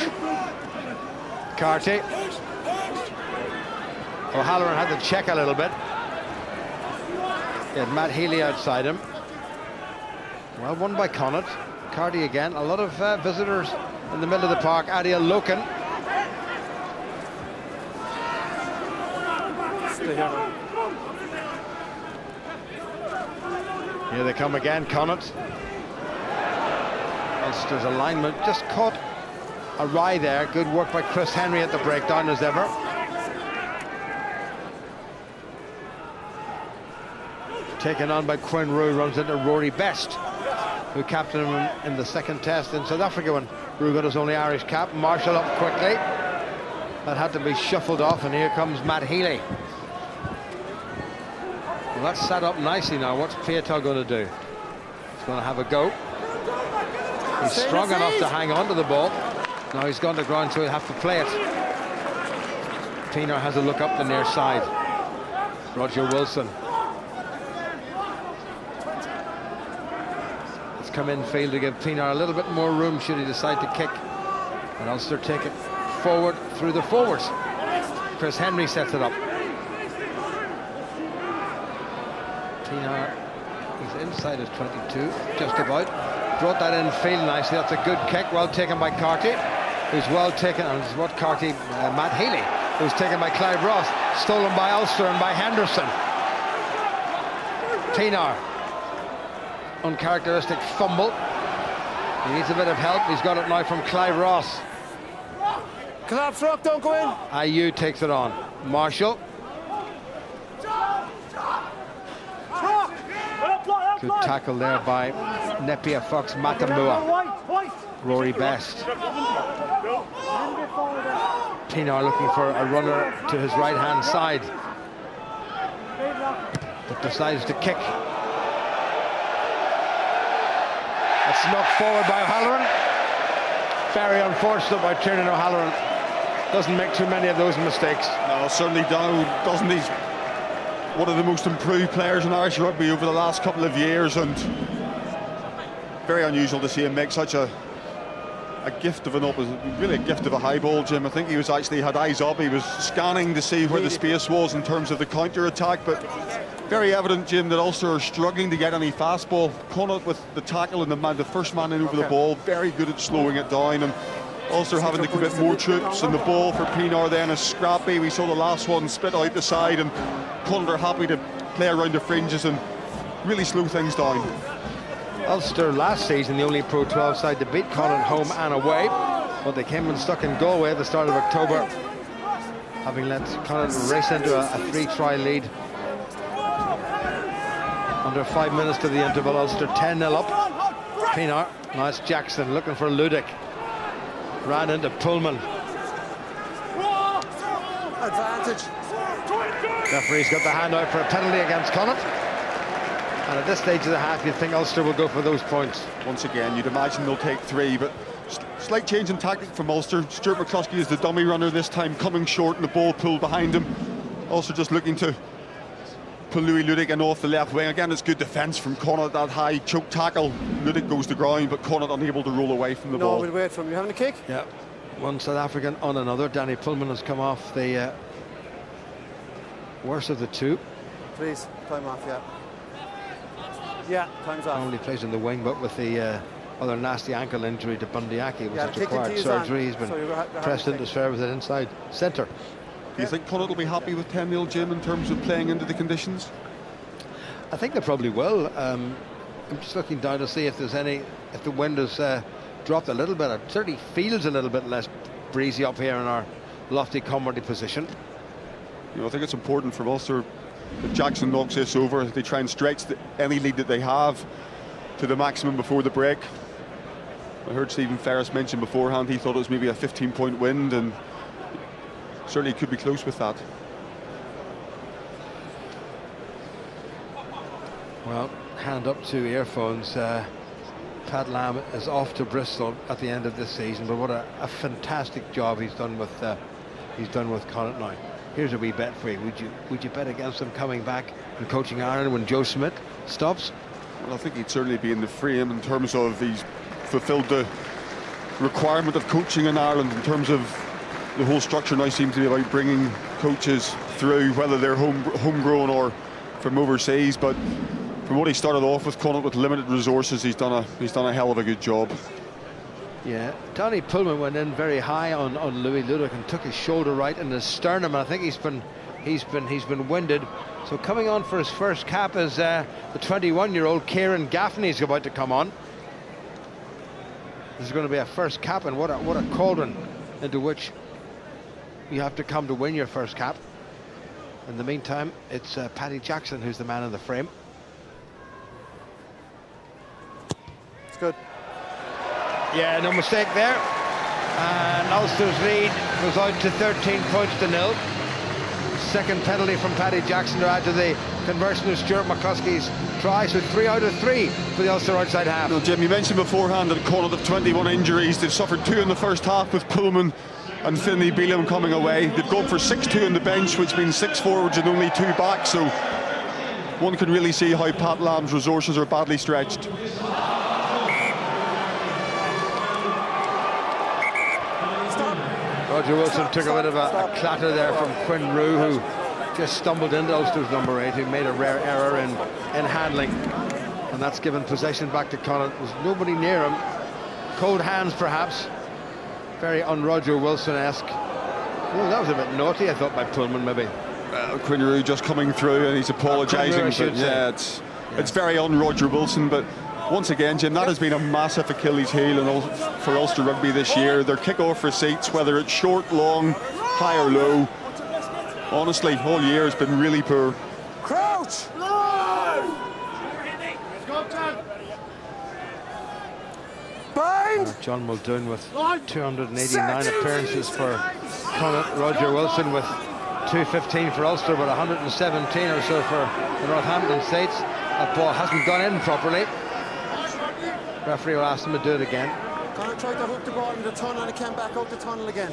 Carty. O'Halloran had to check a little bit. He had Matt Healy outside him. Well, won by Connacht. Carty again. A lot of visitors in the middle of the park. Adil Loken. Here they come again, Connacht. Ulster's alignment just caught awry there. Good work by Chris Henry at the breakdown as ever. Taken on by Quinn Rue, runs into Rory Best, who captained him in the second test in South Africa when Rue got his only Irish cap. Marshall up quickly. That had to be shuffled off, and here comes Matt Healy. Well, that's set up nicely now. What's Pietau going to do? He's going to have a go. He's strong enough to hang on to the ball. Now he's gone to ground, so he'll have to play it. Pienaar has a look up the near side. Roger Wilson. It's come in field to give Pienaar a little bit more room should he decide to kick. And Ulster take it forward through the forwards. Chris Henry sets it up. Pienaar, he's inside his 22, just about. Brought that in field nicely. That's a good kick, well taken by Carty, who's well taken, and it's what Carty, Matt Healy, who's taken by Clive Ross, stolen by Ulster and by Henderson. Pienaar, uncharacteristic fumble. He needs a bit of help. He's got it now from Clive Ross. Collapse rock, don't go in. IU takes it on. Marshall. Good tackle there by Nepia Fox Matamua. Rory Best. Pienaar looking for a runner to his right hand side, but decides to kick. That's knocked forward by O'Halloran. Very unfortunate by Tiernan O'Halloran. Doesn't make too many of those mistakes. No, certainly doesn't. He's one of the most improved players in Irish rugby over the last couple of years, and very unusual to see him make such a gift of really a gift of a high ball, Jim. I think he was actually had eyes up. He was scanning to see where the space was in terms of the counter attack, but very evident, Jim, that Ulster are struggling to get any fastball. Connacht with the tackle and the first man in over the ball, very good at slowing it down, and Ulster having to commit more troops, and the ball for Pienaar then is scrappy. We saw the last one split out the side, and Connacht are happy to play around the fringes and really slow things down. Ulster last season the only Pro 12 side to beat Connacht home and away, but they came unstuck in Galway at the start of October, having let Connacht race into a 3-try lead. Under 5 minutes to the interval, Ulster 10-0 up. Pienaar, nice Jackson looking for Ludick. Ran into Pullman. Advantage. Referee's got the hand out for a penalty against Connacht. And at this stage of the half, you'd think Ulster will go for those points. Once again, you'd imagine they'll take 3, but slight change in tactic from Ulster. Stuart McCluskey is the dummy runner this time, coming short and the ball pulled behind him. Ulster just looking to pull Louis Ludick in off the left wing. Again, it's good defence from Connacht, that high choke tackle. Ludick goes to ground, but Connacht unable to roll away from the ball. No, we'll wait for him. You having a kick? Yeah, one South African on another. Danny Pullman has come off the worst of the two. Please, time off, yeah. Yeah, time's off. Only plays in the wing, but with the other nasty ankle injury to Bundyaki, which has Tick required into surgery. He's so been you're pressed into spare with it inside centre. Do you think Connacht will be happy with 10-0, Jim, in terms of playing into the conditions? I think they probably will. I'm just looking down to see if there's any, if the wind has dropped a little bit. It certainly feels a little bit less breezy up here in our lofty comedy position. You know, I think it's important for Ulster that Jackson knocks this over. They try and stretch any lead that they have to the maximum before the break. I heard Stephen Ferris mention beforehand he thought it was maybe a 15-point wind, and certainly could be close with that. Well, hand up to earphones. Pat Lam is off to Bristol at the end of this season, but what a fantastic job he's done with Connacht now. Here's a wee bet for you. Would you bet against him coming back and coaching Ireland when Joe Schmidt stops? Well, I think he'd certainly be in the frame in terms of he's fulfilled the requirement of coaching in Ireland. In terms of the whole structure now seems to be about bringing coaches through, whether they're homegrown or from overseas. But from what he started off with Connacht with limited resources, he's done a hell of a good job. Yeah, Donny Pullman went in very high on Louis Ludovic and took his shoulder right in his sternum. And I think he's been winded. So coming on for his first cap is the 21-year-old Kieran Gaffney is about to come on. This is going to be a first cap, and what a cauldron into which you have to come to win your first cap. In the meantime, it's Paddy Jackson who's the man in the frame. It's good. Yeah, no mistake there. And Ulster's lead goes out to 13 points to 0. Second penalty from Paddy Jackson to add to the conversion of Stuart McCluskey's try. So 3 out of 3 for the Ulster outside half. Well, Jim, you mentioned beforehand that Connacht have 21 injuries. They've suffered 2 in the first half with Pullman and Finlay Bealham coming away. They've gone for 6-2 on the bench, which means 6 forwards and only 2 back. So one can really see how Pat Lam's resources are badly stretched. Roger Wilson took a bit of a clatter there from Quinn Rue, who just stumbled into Ulster's number 8, who made a rare error in handling. And that's given possession back to Connacht. There's nobody near him. Cold hands, perhaps. Very un-Roger Wilson-esque. Oh, that was a bit naughty, I thought, by Pullman, maybe. Quinn Rue just coming through and he's apologising. Yeah, it's very un-Roger Wilson, but once again, Jim, that has been a massive Achilles heel for Ulster Rugby this year. Their kick-off receipts, whether it's short, long, high or low, honestly, all year has been really poor. Crouch! Bind! John Muldoon with 289 appearances for Connacht. Roger Wilson with 215 for Ulster, but 117 or so for the Northampton States. That ball hasn't gone in properly. Referee will ask them to do it again. Connacht tried to hook the ball in the tunnel and it came back out the tunnel again.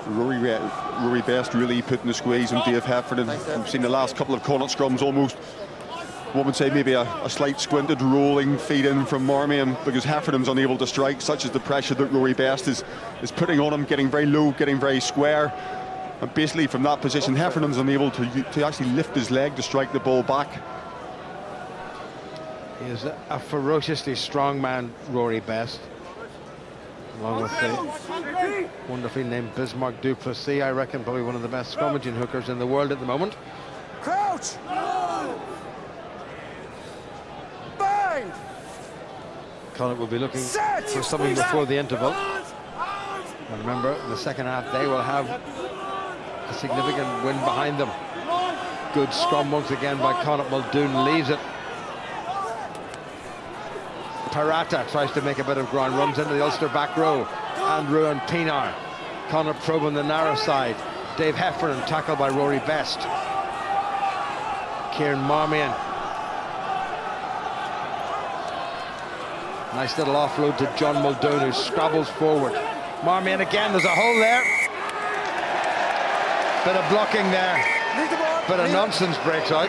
Rory Best really putting the squeeze on Dave Heffernan. We've seen the last couple of Connacht scrums almost, one would say maybe a slight squinted rolling feed in from Marmion, because Heffernan's unable to strike. Such is the pressure that Rory Best is putting on him, getting very low, getting very square. And basically from that position, Heffernan's unable to actually lift his leg to strike the ball back. He is a ferociously strong man, Rory Best, along with the wonderfully named Bismarck Duplessis. I reckon probably one of the best scrummaging hookers in the world at the moment. Crouch! Bind! Connacht will be looking for something before the interval. And remember, in the second half they will have a significant win behind them. Good scrum once again by Connacht. Muldoon leaves it. Parata tries to make a bit of ground, runs into the Ulster back row. Andrew and Pienaar. Connacht probe on the narrow side. Dave Heffernan tackled by Rory Best. Kieran Marmion. Nice little offload to John Muldoon, who scrabbles forward. Marmion again, there's a hole there. Bit of blocking there. Bit of nonsense breaks out.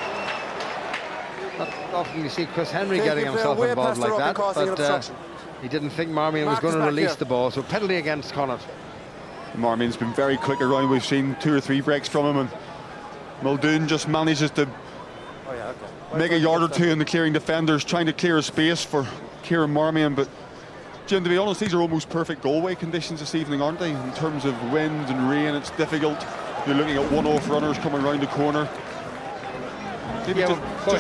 Not often you see Chris Henry getting himself involved like that, but he didn't think Marmion was going to release the ball, so penalty against Connacht. Marmion's been very quick around. We've seen 2 or 3 breaks from him, and Muldoon just manages to make a yard or two in the clearing defenders, trying to clear a space for Kieran Marmion. But Jim, to be honest, these are almost perfect goalway conditions this evening, aren't they? In terms of wind and rain, it's difficult. You're looking at one-off runners coming around the corner. Yeah, we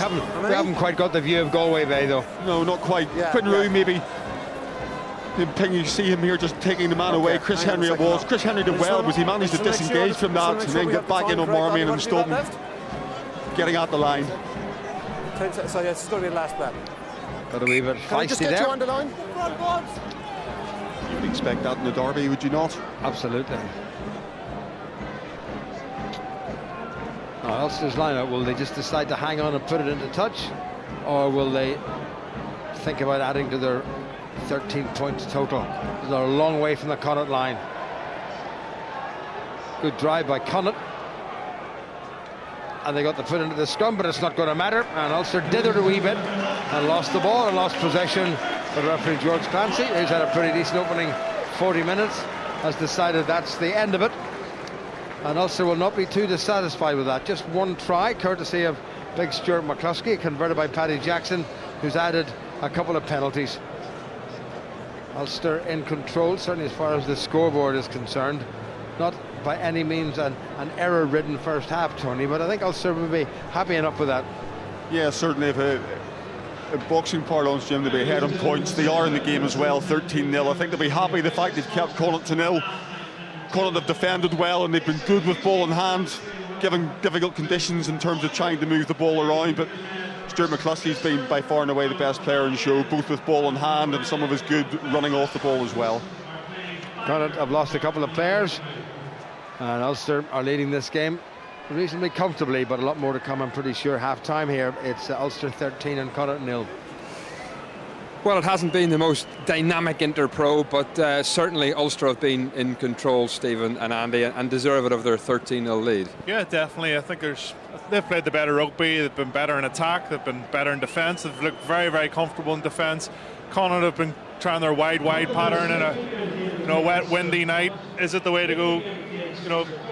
haven't quite got the view of Galway Bay, though. No, not quite. Quinn Rue, maybe. You see him here just taking the man away. Chris Henry it was. Chris Henry did well, but he managed to disengage from that and then get back in on Marmion and stop him getting at the line. So yeah, it's going to be the last play. Got a wee bit Can I just feisty get there. you on the line? You would expect that in the derby, would you not? Absolutely. Now, Ulster's lineup, will they just decide to hang on and put it into touch, or will they think about adding to their 13 points total? They're a long way from the Connacht line. Good drive by Connacht, and they got the foot into the scrum, but it's not going to matter. And Ulster dithered a wee bit and lost the ball and lost possession. But referee George Clancy, who's had a pretty decent opening 40 minutes, has decided that's the end of it. And Ulster will not be too dissatisfied with that. Just one try, courtesy of big Stuart McCluskey, converted by Paddy Jackson, who's added a couple of penalties. Ulster in control, certainly as far as the scoreboard is concerned. Not by any means an error-ridden first half, Tony, but I think Ulster will be happy enough with that. Yeah, certainly. If a boxing parlance, Jim, they'll be ahead on points. They are in the game as well, 13-0. I think they'll be happy the fact they've kept Connacht to nil. Connacht have defended well and they've been good with ball in hand, given difficult conditions in terms of trying to move the ball around. But Stuart McCluskey's been by far and away the best player in the show, both with ball in hand and some of his good running off the ball as well. Connacht have lost a couple of players, and Ulster are leading this game reasonably comfortably, but a lot more to come, I'm pretty sure. Half time here, it's Ulster 13 and Connacht 0. Well, it hasn't been the most dynamic Interpro, but certainly Ulster have been in control, Stephen and Andy, and deserve it of their 13-0 lead. Yeah, definitely. I think they've played the better rugby. They've been better in attack. They've been better in defence. They've looked very, very comfortable in defence. Connacht have been trying their wide pattern in a wet, windy night. Is it the way to go?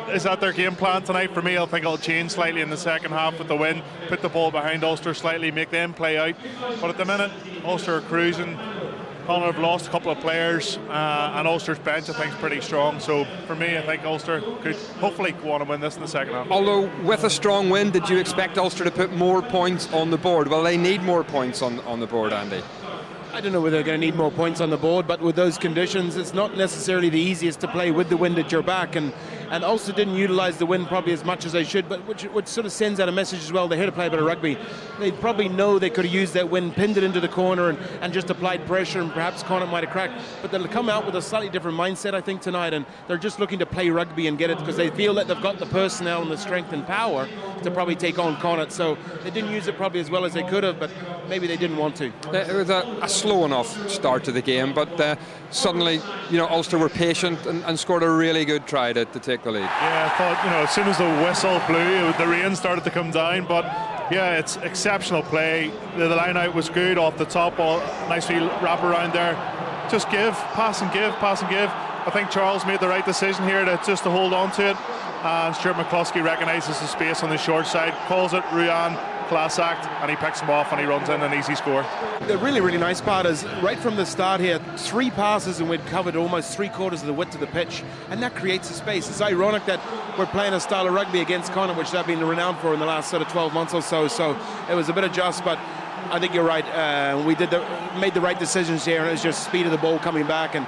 Is that their game plan tonight? For me, I think it'll change slightly in the second half with the wind. Put the ball behind Ulster slightly, make them play out. But at the minute, Ulster are cruising. Connacht have lost a couple of players, and Ulster's bench, I think, is pretty strong. So for me, I think Ulster could hopefully go on and win this in the second half. Although with a strong wind, did you expect Ulster to put more points on the board? Well, they need more points on the board, Andy. I don't know whether they're going to need more points on the board, but with those conditions, it's not necessarily the easiest to play with the wind at your back. And Ulster didn't utilise the wind probably as much as they should, but which sort of sends out a message as well. They're here to play a bit of rugby. They probably know they could have used that wind, pinned it into the corner and just applied pressure, and perhaps Connacht might have cracked. But they'll come out with a slightly different mindset, I think, tonight, and they're just looking to play rugby and get it because they feel that they've got the personnel and the strength and power to probably take on Connacht. So they didn't use it probably as well as they could have, but maybe they didn't want to. It was a slow enough start to the game, but suddenly, Ulster were patient and scored a really good try to take the lead. Yeah, I thought, as soon as the whistle blew, the rain started to come down, but yeah, it's exceptional play. The line out was good off the top, nice wee wrap around there. Just pass and give. I think Charles made the right decision here to hold on to it. And Stuart McCluskey recognises the space on the short side, calls it Ruan, class act, and he picks him off and he runs in an easy score. The really, really nice part is right from the start here, 3 passes and we'd covered almost 3/4 of the width of the pitch, and that creates a space. It's ironic that we're playing a style of rugby against Connacht, which they've been renowned for in the last sort of 12 months or so. So it was a bit adjust, but I think you're right. We made the right decisions here, and it was just speed of the ball coming back and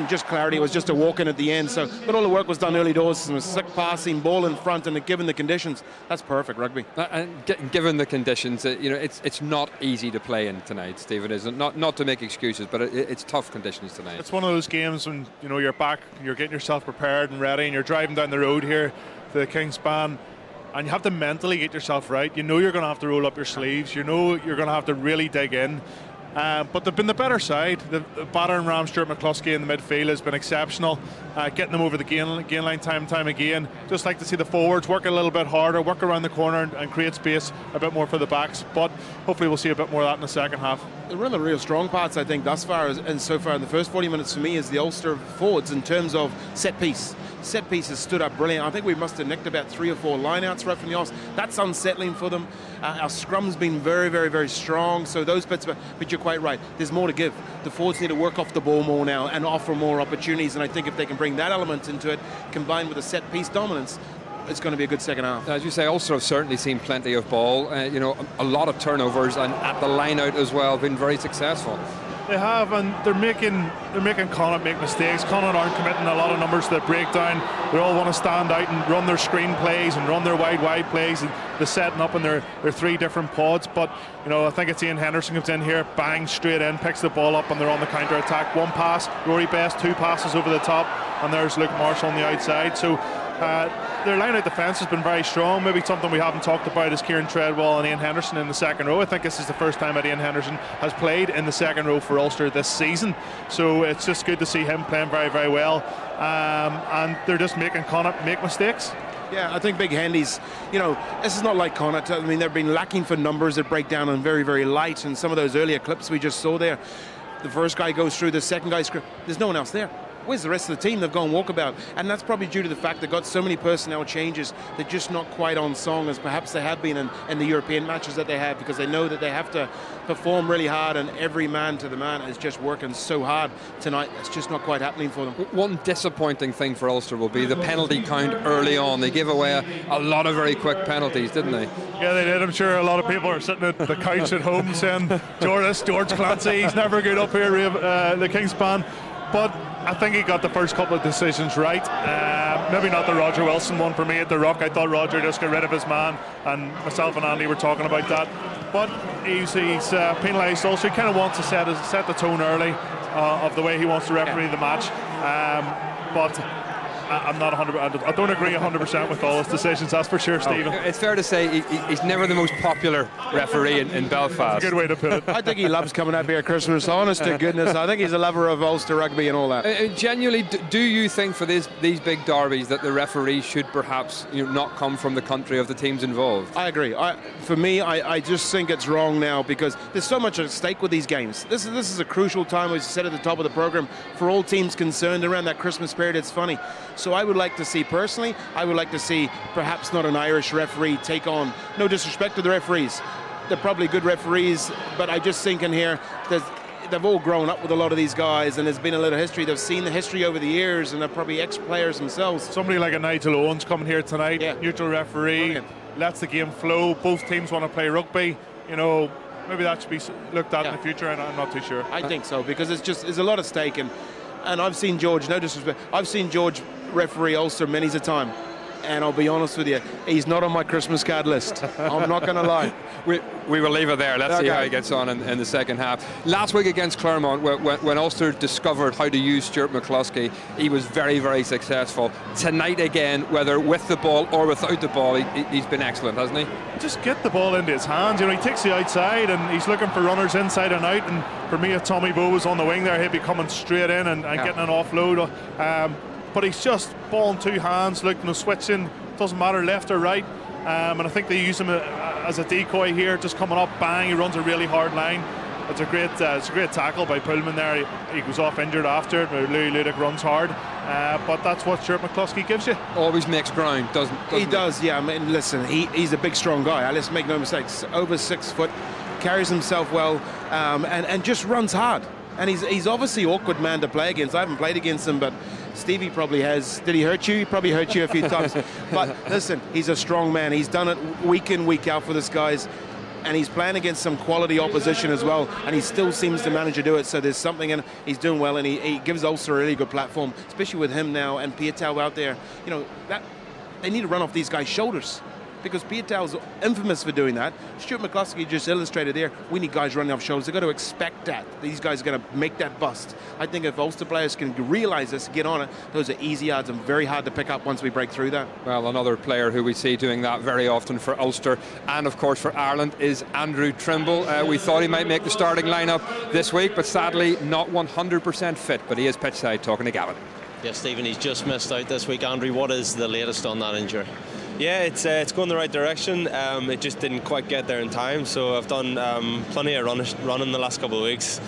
just clarity. It was just a walk in at the end. So, but all the work was done early doors. Some slick passing, ball in front, and given the conditions, that's perfect rugby. And given the conditions, it's not easy to play in tonight, Stephen. Is it? Not to make excuses, but it's tough conditions tonight. It's one of those games when you're back, you're getting yourself prepared and ready, and you're driving down the road here to the Kingspan. And you have to mentally get yourself right. You're going to have to roll up your sleeves. You're going to have to really dig in. But they've been the better side. The battering ram Stuart McCluskey in the midfield has been exceptional. Getting them over the gain line time and time again. Just like to see the forwards work a little bit harder, work around the corner and create space a bit more for the backs. But hopefully we'll see a bit more of that in the second half. One of the real strong parts, I think, thus far and so far in the first 40 minutes for me is the Ulster forwards in terms of set piece. set pieces stood up brilliant. I think we must have nicked about 3 or 4 lineouts right from the offs. That's unsettling for them. Our scrum's been very, very, very strong. So those bits, but you're quite right. There's more to give. The forwards need to work off the ball more now and offer more opportunities. And I think if they can bring that element into it, combined with the set piece dominance, it's going to be a good second half. As you say, Ulster have certainly seen plenty of ball. You know, a lot of turnovers, and at the line out as well, been very successful. They have, and they're making Connacht make mistakes. Connacht aren't committing a lot of numbers to the breakdown. They all want to stand out and run their screen plays and run their wide plays, and they're setting up in their 3 different pods. But you know, I think it's Ian Henderson comes in here, bang straight in, picks the ball up, and they're on the counter attack. 1 pass, Rory Best, 2 passes over the top, and there's Luke Marshall on the outside. So their line-out defence has been very strong. Maybe something we haven't talked about is Kieran Treadwell and Ian Henderson in the second row. I think this is the first time that Ian Henderson has played in the second row for Ulster this season. So it's just good to see him playing very, very well. And they're just making Connacht make mistakes. Yeah, I think Big Handy's, you know, this is not like Connacht. I mean, they've been lacking for numbers that break down and very, very light. And some of those earlier clips we just saw there, the first guy goes through, the second guy's, there's no one else there. Where's the rest of the team? They've gone walkabout. And that's probably due to the fact they've got so many personnel changes. They're just not quite on song as perhaps they have been in the European matches that they have, because they know that they have to perform really hard, and every man to the man is just working so hard tonight. It's just not quite happening for them. One disappointing thing for Ulster will be the penalty count early on. They gave away a lot of very quick penalties, didn't they? Yeah, they did. I'm sure a lot of people are sitting at the couch at home saying, George Clancy, he's never good up here, the Kingspan. But I think he got the first couple of decisions right. Maybe not the Roger Wilson one for me at the Rock. I thought Roger just got rid of his man, and myself and Andy were talking about that. But he's penalised Ulster. He kind of wants to set the tone early of the way he wants to referee the match. But I'm not 100%. I don't agree 100% with all his decisions. That's for sure, Stephen. It's fair to say he's never the most popular referee in Belfast. That's a good way to put it. I think he loves coming up here at Christmas. Honest to goodness, I think he's a lover of Ulster rugby and all that. Genuinely, do you think for these big derbies that the referee should perhaps not come from the country of the teams involved? I agree. For me, I just think it's wrong now, because there's so much at stake with these games. This is a crucial time, as you said at the top of the program, for all teams concerned around that Christmas period. It's funny. So I would like to see, personally, perhaps not an Irish referee take on, no disrespect to the referees, they're probably good referees, but I just think in here they've all grown up with a lot of these guys, and there's been a little history. They've seen the history over the years, and they're probably ex-players themselves. Somebody like a Nigel Owens coming here tonight, neutral referee, brilliant. Lets the game flow. Both teams want to play rugby. Maybe that should be looked at in the future, and I'm not too sure. I think so, because there's a lot at stake, and I've seen George, no disrespect, I've seen George referee Ulster many's a time, and I'll be honest with you, he's not on my Christmas card list. I'm not going to lie. We will leave it there. Let's see how he gets on in the second half. Last week against Claremont, when Ulster discovered how to use Stuart McCluskey, he was very, very successful. Tonight again, whether with the ball or without the ball, he's been excellent, hasn't he? Just get the ball into his hands. He takes the outside and he's looking for runners inside and out. And for me, if Tommy Bowe was on the wing there, he'd be coming straight in and getting an offload. But he's just ball in 2 hands, looking to switch in, doesn't matter left or right. And I think they use him as a decoy here, just coming up, bang, he runs a really hard line. It's a great tackle by Pullman there. He goes off injured after it. Louis Ludick runs hard, but that's what Stuart McCluskey gives you. Always makes ground, doesn't he? Does, yeah. I mean, listen, he's a big, strong guy. Let's make no mistakes. Over 6 foot, carries himself well, and just runs hard. And he's obviously an awkward man to play against. I haven't played against him, but Stevie probably has. Did he hurt you? He probably hurt you a few times. But listen, he's a strong man. He's done it week in, week out for this guys. And he's playing against some quality opposition as well. And he still seems to manage to do it. So there's something in. He's doing well, and he gives Ulster a really good platform, especially with him now and Pietau out there. That they need to run off these guys' shoulders, because Pietau's infamous for doing that. Stuart McCluskey just illustrated there, we need guys running off shoulders. They've got to expect that. These guys are going to make that bust. I think if Ulster players can realise this, get on it, those are easy yards and very hard to pick up once we break through that. Well, another player who we see doing that very often for Ulster and, of course, for Ireland is Andrew Trimble. We thought he might make the starting lineup this week, but sadly not 100% fit. But he is pitchside talking to Gavin. Yes, Stephen, he's just missed out this week. Andrew, what is the latest on that injury? Yeah, it's going the right direction. It just didn't quite get there in time, so I've done plenty of running the last couple of weeks.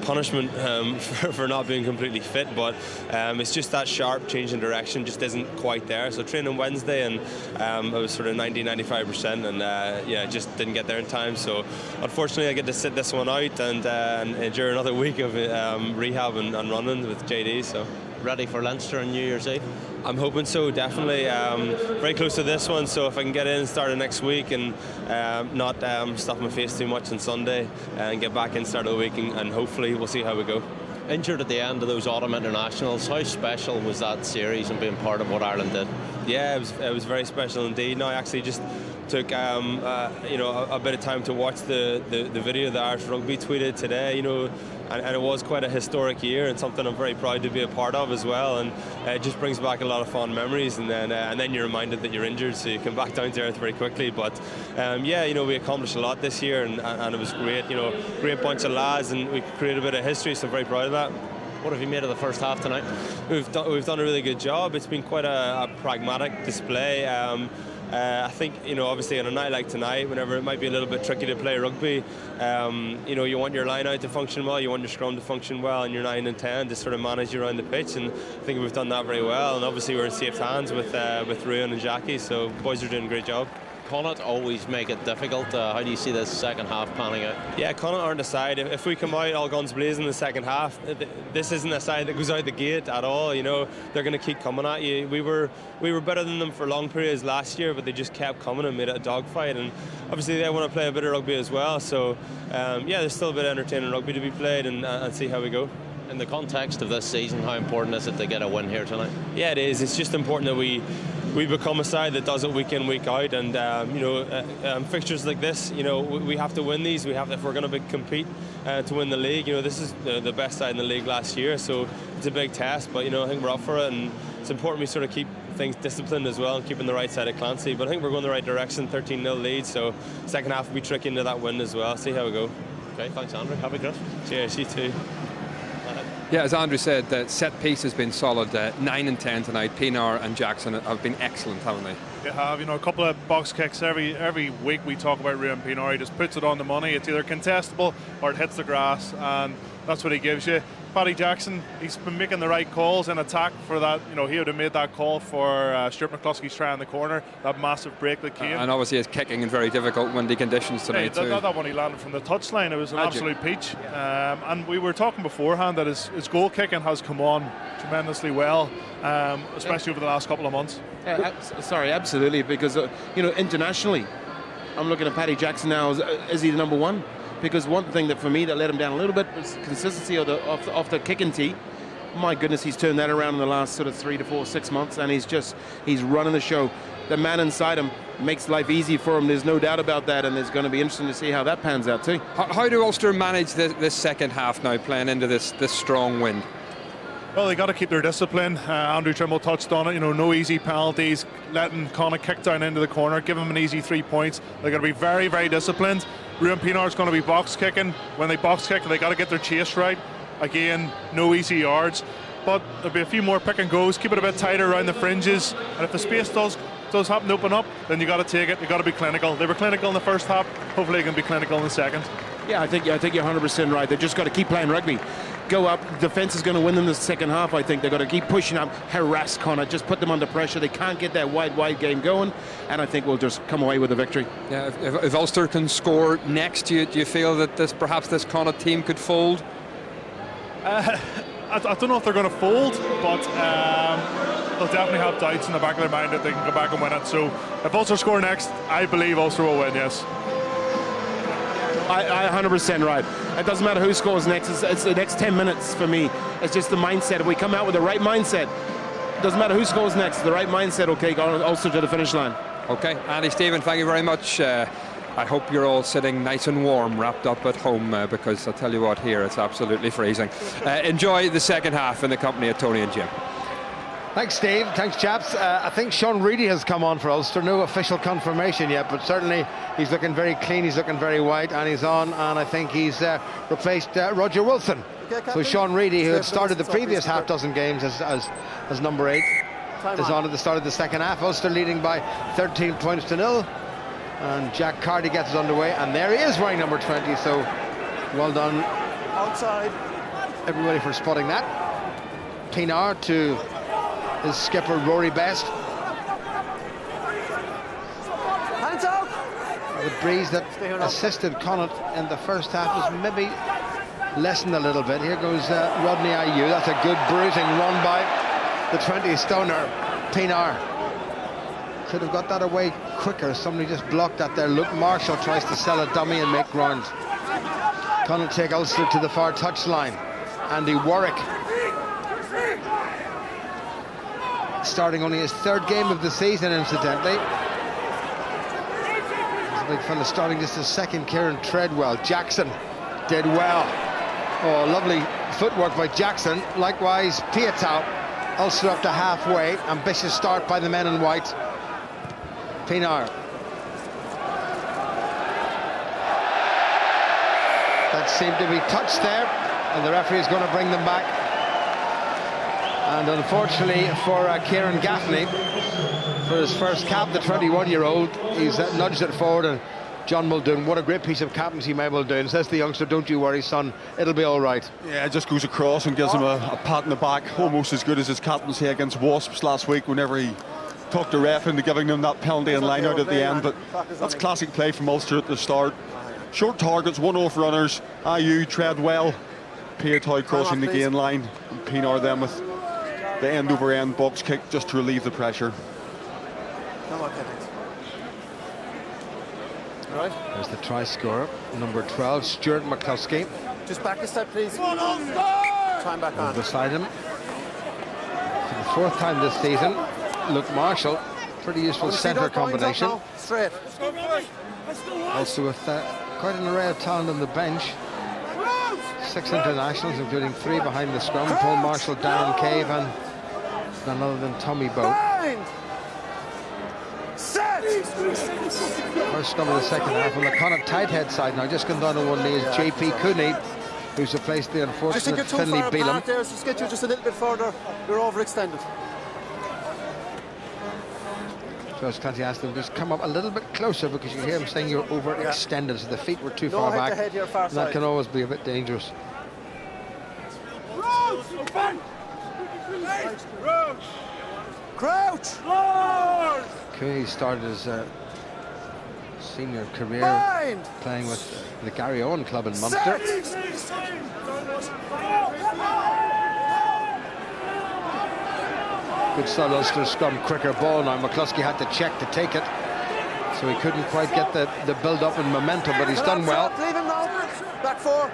Punishment for not being completely fit, but it's just that sharp change in direction just isn't quite there. So training Wednesday, and I was sort of 90-95%, and yeah, just didn't get there in time. So unfortunately, I get to sit this one out and endure another week of rehab and running with JD. So ready for Leinster on New Year's Eve? I'm hoping so, definitely. Very close to this one, so if I can get in, start next week, and not stuff my face too much on Sunday, and get back in, start of the week, and hopefully we'll see how we go. Injured at the end of those autumn internationals, how special was that series and being part of what Ireland did? Yeah, it was very special indeed. No, I actually just took a bit of time to watch the video that Irish Rugby tweeted today, and it was quite a historic year and something I'm very proud to be a part of as well, and it just brings back a lot of fond memories, and then you're reminded that you're injured, so you come back down to earth very quickly. But we accomplished a lot this year, and it was great, great bunch of lads, and we created a bit of history, so I'm very proud of that. What have you made of the first half tonight? We've done a really good job. It's been quite a pragmatic display. I think, obviously on a night like tonight, whenever it might be a little bit tricky to play rugby, you want your line out to function well, you want your scrum to function well, and your 9 and 10 to sort of manage you around the pitch, and I think we've done that very well, and obviously we're in safe hands with Ruan and Jackie, so boys are doing a great job. Connacht always make it difficult. How do you see this second half panning out? Yeah, Connacht aren't a side. If we come out all guns blazing in the second half, this isn't a side that goes out the gate at all. They're going to keep coming at you. We were better than them for long periods last year, but they just kept coming and made it a dogfight. And obviously they want to play a bit of rugby as well. So there's still a bit of entertaining rugby to be played, and see how we go. In the context of this season, how important is it to get a win here tonight? Yeah, it is. It's just important that we become a side that does it week in, week out, and fixtures like this, we have to win these. If we're going to compete to win the league. This is the best side in the league last year, so it's a big test. But I think we're up for it, and it's important we sort of keep things disciplined as well, and keeping the right side of Clancy. But I think we're going the right direction. 13-0 lead, so second half will be tricky into that win as well. See how we go. Okay, thanks, Andrew. Happy Christmas. Cheers, you too. Yeah, as Andrew said, the set piece has been solid. 9 and 10 tonight. Pienaar and Jackson have been excellent, haven't they? They have, a couple of box kicks every week. We talk about Ruan Pienaar. He just puts it on the money. It's either contestable or it hits the grass, and that's what he gives you. Paddy Jackson, he's been making the right calls in attack for that. He would have made that call for Stuart McCluskey's try in the corner, that massive break that came. And obviously his kicking in very difficult windy conditions tonight too. That one he landed from the touchline, it was an absolute peach. And we were talking beforehand that his goal kicking has come on tremendously well, especially over the last couple of months. Absolutely, because internationally, I'm looking at Paddy Jackson now. Is he the number one? Because one thing that for me that let him down a little bit was consistency of the kicking tee. My goodness, he's turned that around in the last sort of 3 to 4, 6 months, and he's running the show. The man inside him makes life easy for him. There's no doubt about that, and it's going to be interesting to see how that pans out too. How do Ulster manage this second half now, playing into this strong wind? Well, they got to keep their discipline. Andrew Trimble touched on it. No easy penalties. Letting Connacht kick down into the corner, give them an easy 3 points. They're going to be very, very disciplined. Ruan Pienaar is going to be box kicking. When they box kick, they got to get their chase right. Again, no easy yards, but there'll be a few more pick and goes. Keep it a bit tighter around the fringes, and if the space does happen to open up, then you got to take it. You got to be clinical. They were clinical in the first half. Hopefully, they can be clinical in the second. Yeah, I think you're 100% right. They just got to keep playing rugby. Go up. Defence is going to win in the second half. I think they've got to keep pushing up, harass Connacht, just put them under pressure. They can't get that wide game going, and I think we'll just come away with a victory. Yeah, if Ulster can score next, do you feel that perhaps this Connacht team could fold? I don't know if they're going to fold, but they'll definitely have doubts in the back of their mind that they can go back and win it. So if Ulster score next, I believe Ulster will win, yes. I 100% right. It doesn't matter who scores next. It's the next 10 minutes for me. It's just the mindset. If we come out with the right mindset, it doesn't matter who scores next. The right mindset will take Ulster to the finish line. Okay, Andy, Stephen, thank you very much. I hope you're all sitting nice and warm, wrapped up at home, because I'll tell you what, here it's absolutely freezing. Enjoy the second half in the company of Tony and Jim. Thanks, Steve. Thanks, chaps. I think Sean Reedy has come on for Ulster. No official confirmation yet, but certainly he's looking very clean. He's looking very white, and he's on. And I think he's replaced Roger Wilson. Okay, so Sean Reedy, who had started the previous half dozen games as number 8. is on at the start of the second half. Ulster leading by 13 points to 0. And Jack Carty gets us underway, and there he is wearing number 20, so well done outside everybody for spotting that. Pienaar to his skipper Rory Best. Hands out. The breeze that assisted Connacht in the first half was maybe lessened a little bit. Here goes Rodney Ayew. That's a good bruising run by the 20-stoner Pienaar. Could have got that away quicker. Somebody just blocked that there. Luke Marshall tries to sell a dummy and make ground. Connacht take Ulster to the far touchline. Andy Warwick, starting only his third game of the season, incidentally. There's a big fella starting just his second. Kieran Treadwell. Jackson did well. Oh, lovely footwork by Jackson. Likewise, Piatow. Ulster up to halfway. Ambitious start by the men in white. Pienaar. That seemed to be touched there, and the referee is going to bring them back. And unfortunately for Kieran Gaffney, for his first cap, the 21-year-old, he's nudged it forward, and John Muldoon, what a great piece of captaincy by Muldoon. Says the youngster, don't you worry, son, it'll be all right. Yeah, it just goes across and gives him a pat in the back, almost as good as his captaincy against Wasps last week, whenever he talked the ref into giving them that penalty and line out at the end. But that's classic play from Ulster at the start. Short targets, one-off runners. Ayew, Treadwell, Piatow crossing the gain line, and Pienaar then with the end-over-end box kick just to relieve the pressure. Right. There's the try scorer, number 12, Stuart McCluskey. Just back a step, please. Time back on. Beside him, for the fourth time this season, Luke Marshall. Pretty useful centre combination. Straight. Also with quite an array of talent on the bench. 6 internationals, including 3 behind the scrum. Paul Marshall, Darren Cave, and none other than Tommy Boat. First scrum of the second half on the Connacht tight head side now. Just gone down on one knee is JP Cooney, who's replaced the unfortunate Finlay Beelum. Just get you just a little bit further. You're overextended. George Clancy asked him just come up a little bit closer, because you hear him saying you're overextended, so the feet were too far back. Here, far and that can always be a bit dangerous. Crouch! Cooney started his senior career playing with the Gary Owen club in Munster. Good solid Ulster scrum, quicker ball now. McCluskey had to check to take it, so he couldn't quite get the build-up and momentum, but he's done well. Leave him now. Back 4.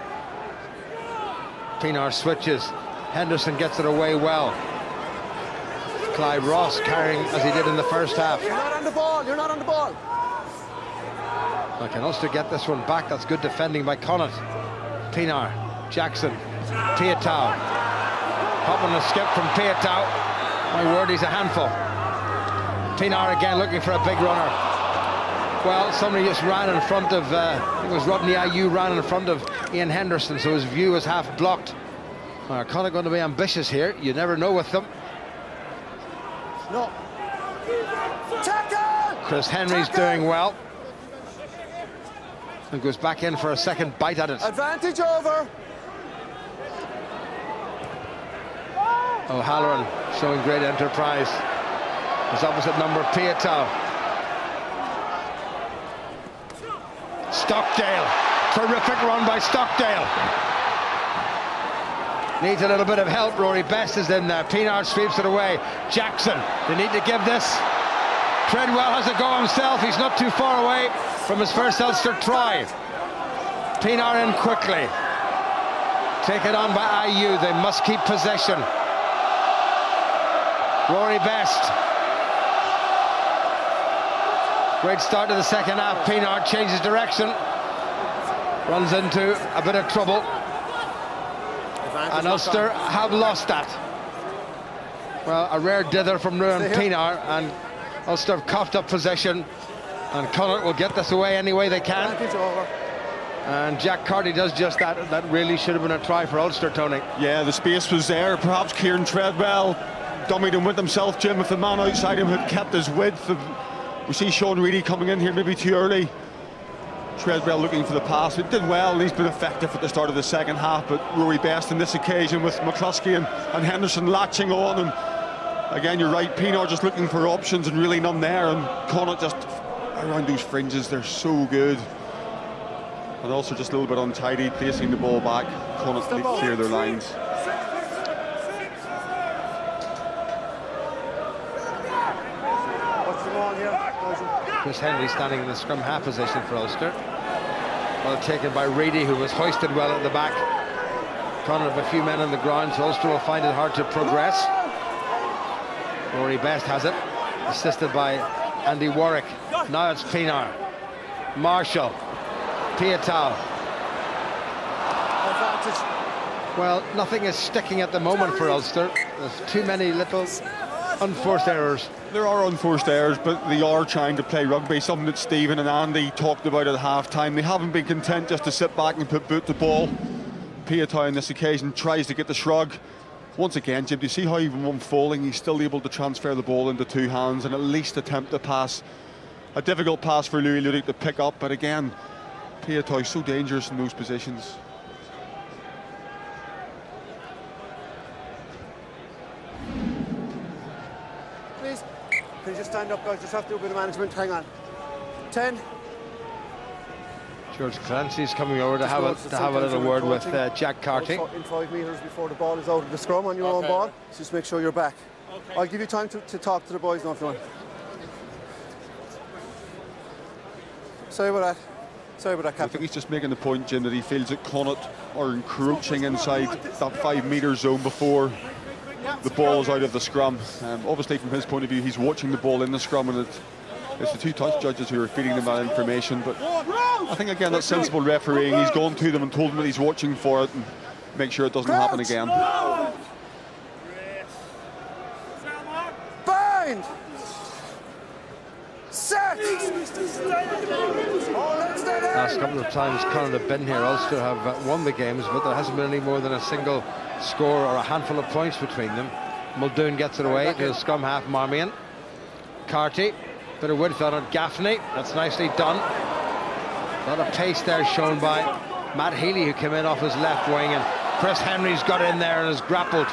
Pienaar switches. Henderson gets it away well. Clive Ross carrying as he did in the first half. You're not on the ball. You're not on the ball. Can Ulster get this one back? That's good defending by Connacht. Pienaar, Jackson, Piatow. Hop on a skip from Piatow. My word, he's a handful. Pienaar again looking for a big runner. Well, somebody just ran in front of, it was Rodney Ayew ran in front of Ian Henderson, so his view was half blocked. Connacht going to be ambitious here. You never know with them. No. Tackle! Chris Henry's doing well. And goes back in for a second bite at it. Advantage over. O'Halloran showing great enterprise. His opposite number, Piatow. Stockdale. Terrific run by Stockdale. Needs a little bit of help. Rory Best is in there. Pienaar sweeps it away. Jackson, they need to give this. Treadwell has a go himself. He's not too far away from his first Ulster try. Pienaar in quickly. Taken on by Ayew. They must keep possession. Rory Best. Great start to the second half. Pienaar changes direction. Runs into a bit of trouble. And Ulster have lost that. Well, a rare dither from Ruan Pienaar, and Ulster have coughed up possession, and Connacht will get this away any way they can. And Jack Carty does just that. That really should have been a try for Ulster, Tony. Yeah, the space was there. Perhaps Kieran Treadwell dummied and went himself, Jim. If the man outside him had kept his width, we see Sean Reedy coming in here maybe too early. Treadwell looking for the pass. He did well, and he's been effective at the start of the second half, but Rory best in this occasion with McCluskey and Henderson latching on. And again, you're right, Pienaar just looking for options and really none there, and Connacht just around those fringes, they're so good. And also just a little bit untidy, placing the ball back. Connacht clear their lines. Chris Henry standing in the scrum half position for Ulster. Well taken by Reedy, who was hoisted well at the back. Connacht have a few men on the ground, so Ulster will find it hard to progress. Rory Best has it, assisted by Andy Warwick. Now it's Pienaar. Marshall. Piatow. Well, nothing is sticking at the moment for Ulster. There's too many little unforced errors. There are unforced errors, but they are trying to play rugby, something that Stephen and Andy talked about at half-time. They haven't been content just to sit back and put boot to ball. Piatow on this occasion tries to get the shrug. Once again, Jim, do you see how even when falling, he's still able to transfer the ball into two hands and at least attempt to pass? A difficult pass for Louis Ludik to pick up, but again, Piatow so dangerous in those positions. Please, can you just stand up, guys? Just have to do a bit of management. Hang on. 10. George Clancy's coming over to have a little word with Jack Carty. In 5 metres before the ball is out of the scrum on your own ball, so just make sure you're back. Okay. I'll give you time to talk to the boys now if you want. Sorry about that. Sorry about that, Captain. I think he's just making the point, Jim, that he feels that Connacht are encroaching inside that 5 metre zone before the ball is out of the scrum. Obviously, from his point of view, he's watching the ball in the scrum, and it's the two touch judges who are feeding them that information. But I think, again, that's sensible refereeing. He's gone to them and told them that he's watching for it and make sure it doesn't happen again. Bind! Set! Last couple of times Connacht have been here, Ulster have won the games, but there hasn't been any more than a single score or a handful of points between them. Muldoon gets it away to scrum half Marmion. Carty, bit of width on it. Gaffney, that's nicely done. A lot of pace there shown by Matt Healy, who came in off his left wing, and Chris Henry's got in there and has grappled.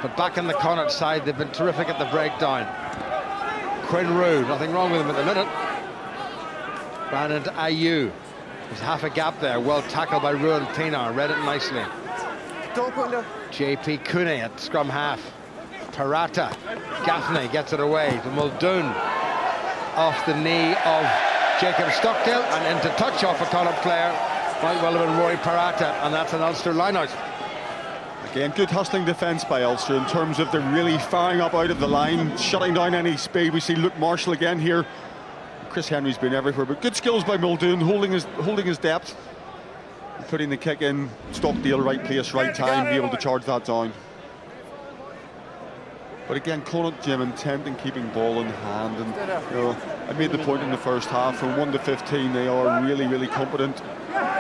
But back in the Connacht side, they've been terrific at the breakdown. Quinn Roux, nothing wrong with him at the minute. Ran into Ayew. There's half a gap there. Well tackled by Ruan Pienaar. Read it nicely. Don't go in there. JP Cooney at scrum half. Parata. Gaffney gets it away to Muldoon. Off the knee of Jacob Stockdale and into touch off a Connacht player. Might well have been Rory Parata, and that's an Ulster line-out. Again, good hustling defence by Ulster in terms of they're really firing up out of the line, shutting down any speed. We see Luke Marshall again here. Chris Henry's been everywhere, but good skills by Muldoon, holding his depth, putting the kick in. Stockdale, right place, right time, be able to charge that down. But again, Connacht, Jim, intent in keeping ball in hand, and you know, I made the point in the first half, from 1 to 15 they are really, really competent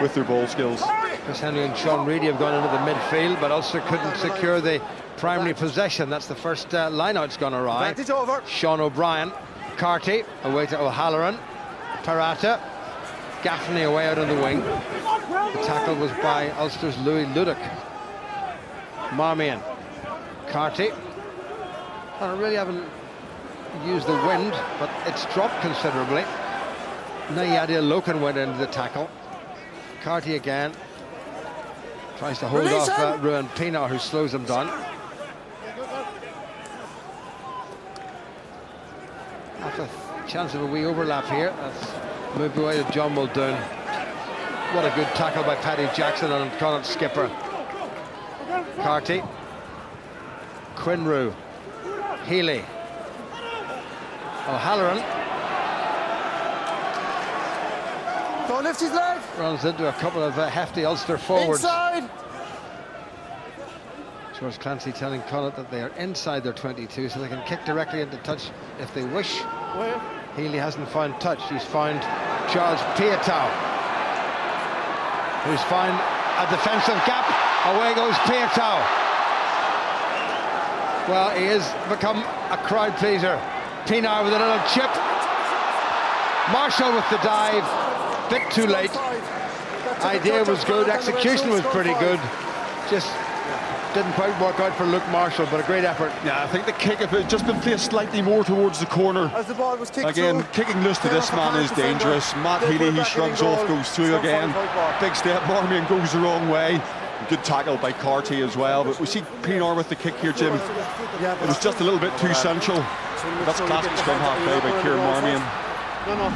with their ball skills. Chris Henry and Sean Reedy have gone into the midfield, but Ulster couldn't secure the primary possession. That's the first line-out's gone awry. Sean O'Brien, Carty away to O'Halloran, Parata, Gaffney away out on the wing. The tackle was by Ulster's Louis Ludik. Marmion, Carty. I really haven't used the wind, but it's dropped considerably. Nayadi Loken went into the tackle. Carty again. Tries to hold off Ruan Pienaar, who slows him down. That's a chance of a wee overlap here. That's moved away to John Muldoon. What a good tackle by Paddy Jackson on Connacht skipper. Carty. Quinn Roux. Healy. O'Halloran. Don't lift his leg. Runs into a couple of hefty Ulster forwards. Inside. George Clancy telling Connacht that they are inside their 22, so they can kick directly into touch if they wish. Where? Healy hasn't found touch. He's found Charles Piatow, who's found a defensive gap. Away goes Piatow. Well, he has become a crowd pleaser. Pienaar with a little chip. Marshall with the dive. Bit too late. Idea was good. Execution was pretty good. Just didn't quite work out for Luke Marshall, but a great effort. Yeah, I think the kick, if it had just been placed slightly more towards the corner. As the ball was kicked again, through, kicking loose to this man is dangerous. Matt Healy, he shrugs off, goes through again. Big step, Marmion goes the wrong way. Good tackle by Carty as well, but we see Pienaar with the kick here, Jim. It was just a little bit too central. That's classic scrum half play by Kieran Marmion.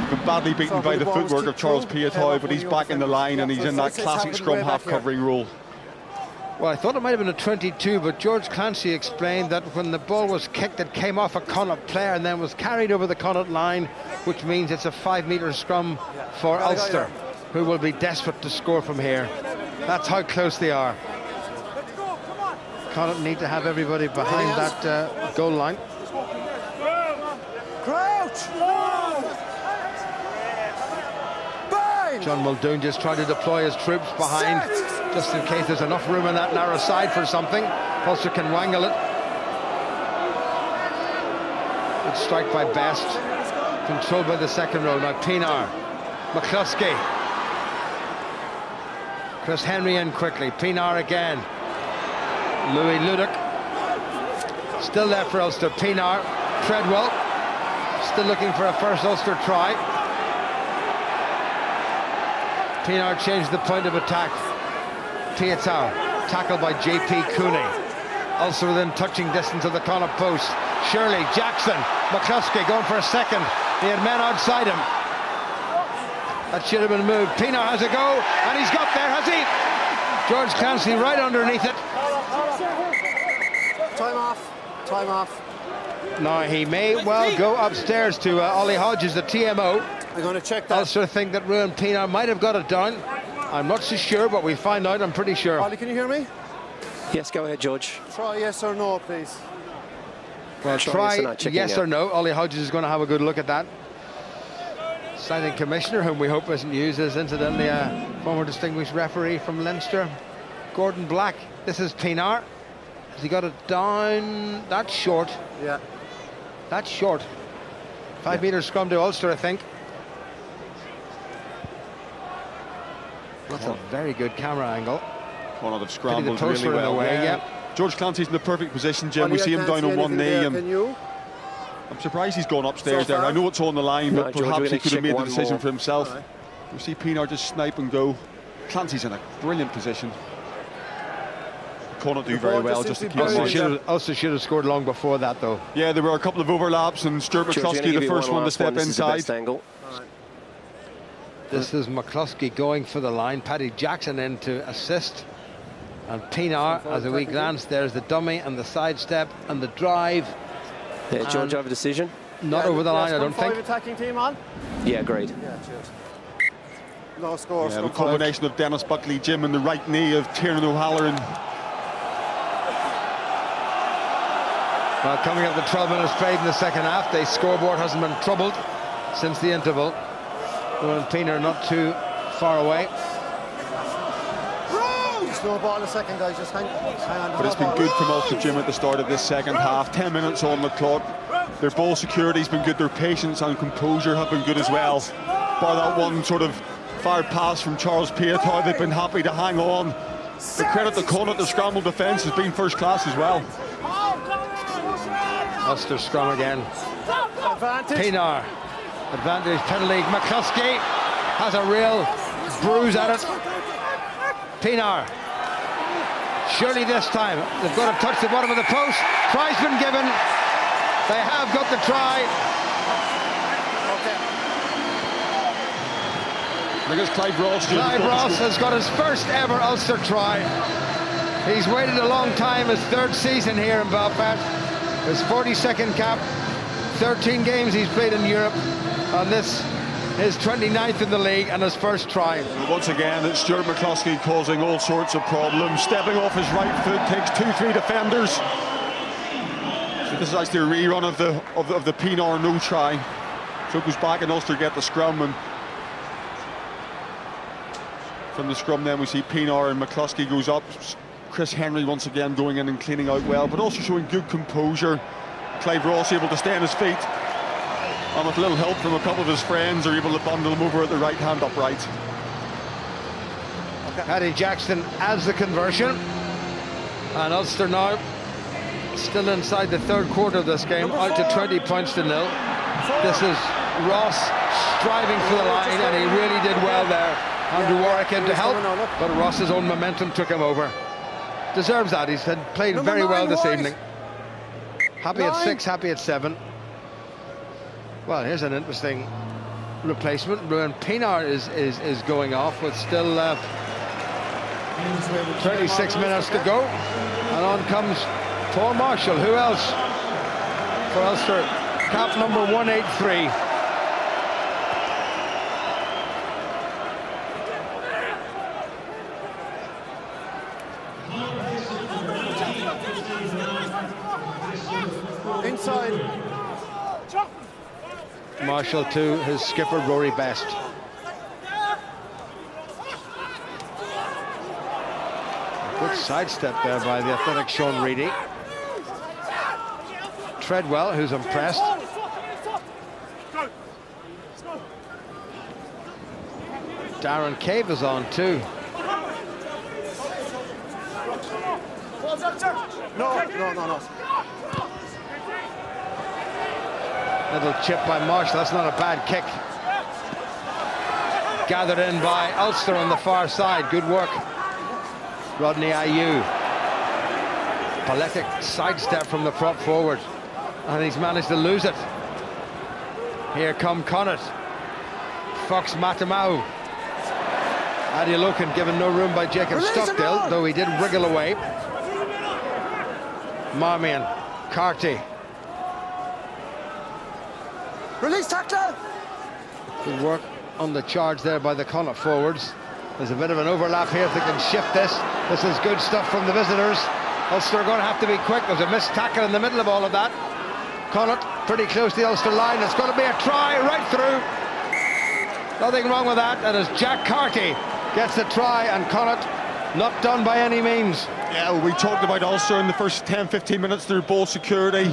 Been badly beaten by the footwork of Charles Piatoy, but he's back in the line and he's in that classic scrum half covering role. Well, I thought it might have been a 22, but George Clancy explained that when the ball was kicked, it came off a Connacht player and then was carried over the Connacht line, which means it's a 5-metre scrum for Ulster, who will be desperate to score from here. That's how close they are. Connacht need to have everybody behind that goal line. Crouch! John Muldoon just trying to deploy his troops behind, just in case there's enough room in that narrow side for something. Ulster can wangle it. Good strike by Best. Controlled by the second row. Now Pienaar. McCluskey. Chris Henry in quickly. Pienaar again. Louis Ludick. Still there for Ulster. Pienaar. Treadwell. Still looking for a first Ulster try. Pienaar changed the point of attack. Piatow, tackled by J.P. Cooney. Also within touching distance of the Connacht post. Shirley, Jackson, McCluskey going for a second. He had men outside him. That should have been moved. Pienaar has a go, and he's got there, has he? George Clancy right underneath it. Time off. Time off. Now he may well go upstairs to Ollie Hodges, the TMO. We're going to check that. Ulster think that Ruan Pienaar might have got it down. I'm not so sure, but we'll find out, I'm pretty sure. Ollie, can you hear me? Yes, go ahead, George. Try yes or no, please. Well, try yes or no. Ollie Hodges is going to have a good look at that. Signing commissioner, whom we hope isn't used, is incidentally a former distinguished referee from Leinster, Gordon Black. This is Pienaar. Has he got it down? That's short. Yeah. That's short. 5-metre scrum to Ulster, I think. That's a very good camera angle. Connacht have scrambled the really well. Away, yeah. George Clancy's in the perfect position, Jim. We see him down on one knee. I'm surprised he's gone upstairs there. I know it's on the line, but perhaps he could have made the decision for himself. Right. We see Pienaar just snipe and go. Clancy's in a brilliant position. Connacht do very well just to keep Ulster should have scored long before that, though. Yeah, there were a couple of overlaps, and Stuart McCluskey, the first one to step inside. This is McCluskey going for the line. Paddy Jackson in to assist. And Pienaar, as a wee glance, there's the dummy and the sidestep and the drive. Yeah, George, over decision? Not over the line, I don't think. Attacking team on? Yeah, agreed. Yeah, cheers. No score. Yeah, the combination of Dennis Buckley, Jim, and the right knee of Tiernan O'Halloran. Well, coming up to 12 minutes played in the second half, the scoreboard hasn't been troubled since the interval. Well, Pienaar not too far away. No ball in a second, guys. Just hang on. But it's been good from Ulster, Jim, at the start of this second half. 10 minutes on the clock. Their ball security's been good. Their patience and composure have been good as well. By that one sort of fired pass from Charles Piatoy, they've been happy to hang on. The credit to Connacht, the scramble defence has been first class as well. Ulster scrum again. Advantage. Pienaar. Advantage penalty. McCluskey has a real bruise at it. Pienaar. Surely this time they've got to touch the bottom of the post. Try's been given. They have got the try. Because Clive Ross has got his first ever Ulster try. He's waited a long time, his third season here in Belfast. His 42nd cap, 13 games he's played in Europe, and this his 29th in the league and his first try. Once again, it's Stuart McCluskey causing all sorts of problems. Stepping off his right foot, takes 2-3 defenders. So this is actually a rerun of the Pienaar no try. So it goes back and Ulster get the scrum, and from the scrum then we see Pienaar and McCluskey goes up. Chris Henry once again going in and cleaning out well, but also showing good composure. Clive Ross able to stay on his feet, and with a little help from a couple of his friends are able to bundle him over at the right hand upright. Paddy Jackson adds the conversion, and Ulster now still inside the third quarter of this game, out to 20 points to nil. This is Ross striving for the line, and he really did well there. Andrew Warwick in to help, but Ross's own momentum took him over. Deserves that. He's played very well this evening. Happy at 6, happy at 7. Well, here's an interesting replacement. Ruan Pienaar is going off with still 36 minutes to go, and on comes Paul Marshall. Who else for Ulster? Cap number 183. Inside. Marshall to his skipper Rory Best. Good sidestep there by the athletic Sean Reedy. Treadwell, who's impressed. Darren Cave is on too. No. Little chip by Marshall, that's not a bad kick. Gathered in by Ulster on the far side, good work. Rodney Ayew. Pathetic sidestep from the prop forward, and he's managed to lose it. Here come Connacht. Fox Matamau. Adi Loken given no room by Jacob Stockdale, though he did wriggle away. Marmion, Carty. Release tackler! Good work on the charge there by the Connacht forwards. There's a bit of an overlap here if they can shift this. This is good stuff from the visitors. Ulster are going to have to be quick. There's a missed tackle in the middle of all of that. Connacht pretty close to the Ulster line. It's going to be a try right through. Nothing wrong with that. And as Jack Carty gets the try, and Connacht not done by any means. Yeah, well, we talked about Ulster in the first 10-15 minutes, their ball security,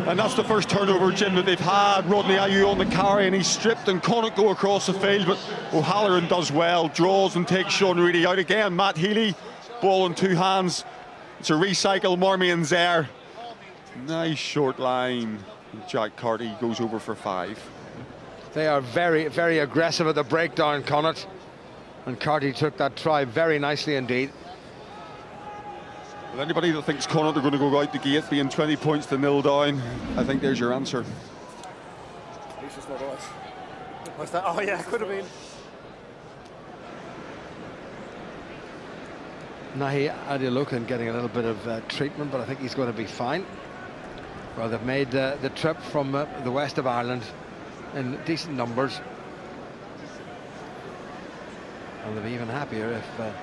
and that's the first turnover, Jim, that they've had. Rodney Ayew on the carry, and he's stripped, and Connacht go across the field, but O'Halloran does well, draws and takes Sean Reedy out again. Matt Healy, ball in two hands. It's a recycle. Marmion's there. Nice short line. Jack Carty goes over for 5. They are very, very aggressive at the breakdown, Connacht, and Carty took that try very nicely indeed. Well, anybody that thinks Connacht are going to go out the gate being 20 points to nil down, I think there's your answer. What's that? Oh yeah, could have been. Nahi Adilokan getting a little bit of treatment, but I think he's going to be fine. Well, they've made the trip from the west of Ireland in decent numbers, and they'll be even happier if the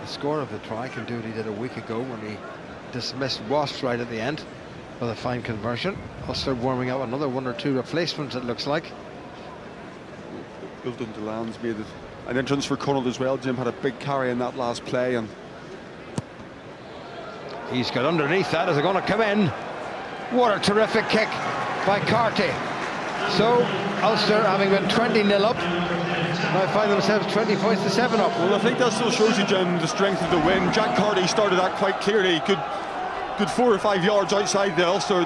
score of the try can do what he did a week ago when he dismissed Wasps right at the end with a fine conversion. Ulster warming up another 1 or 2 replacements, it looks like. Bilton DeLands made an entrance for Connacht as well. Jim had a big carry in that last play, and he's got underneath that. Is it going to come in? What a terrific kick by Carty. So Ulster, having been 20-0 up, now find themselves 20 points to 7 up. Well, I think that still shows you, Jim, the strength of the win. Jack Carty started that quite clearly. Good 4 or 5 yards outside the Ulster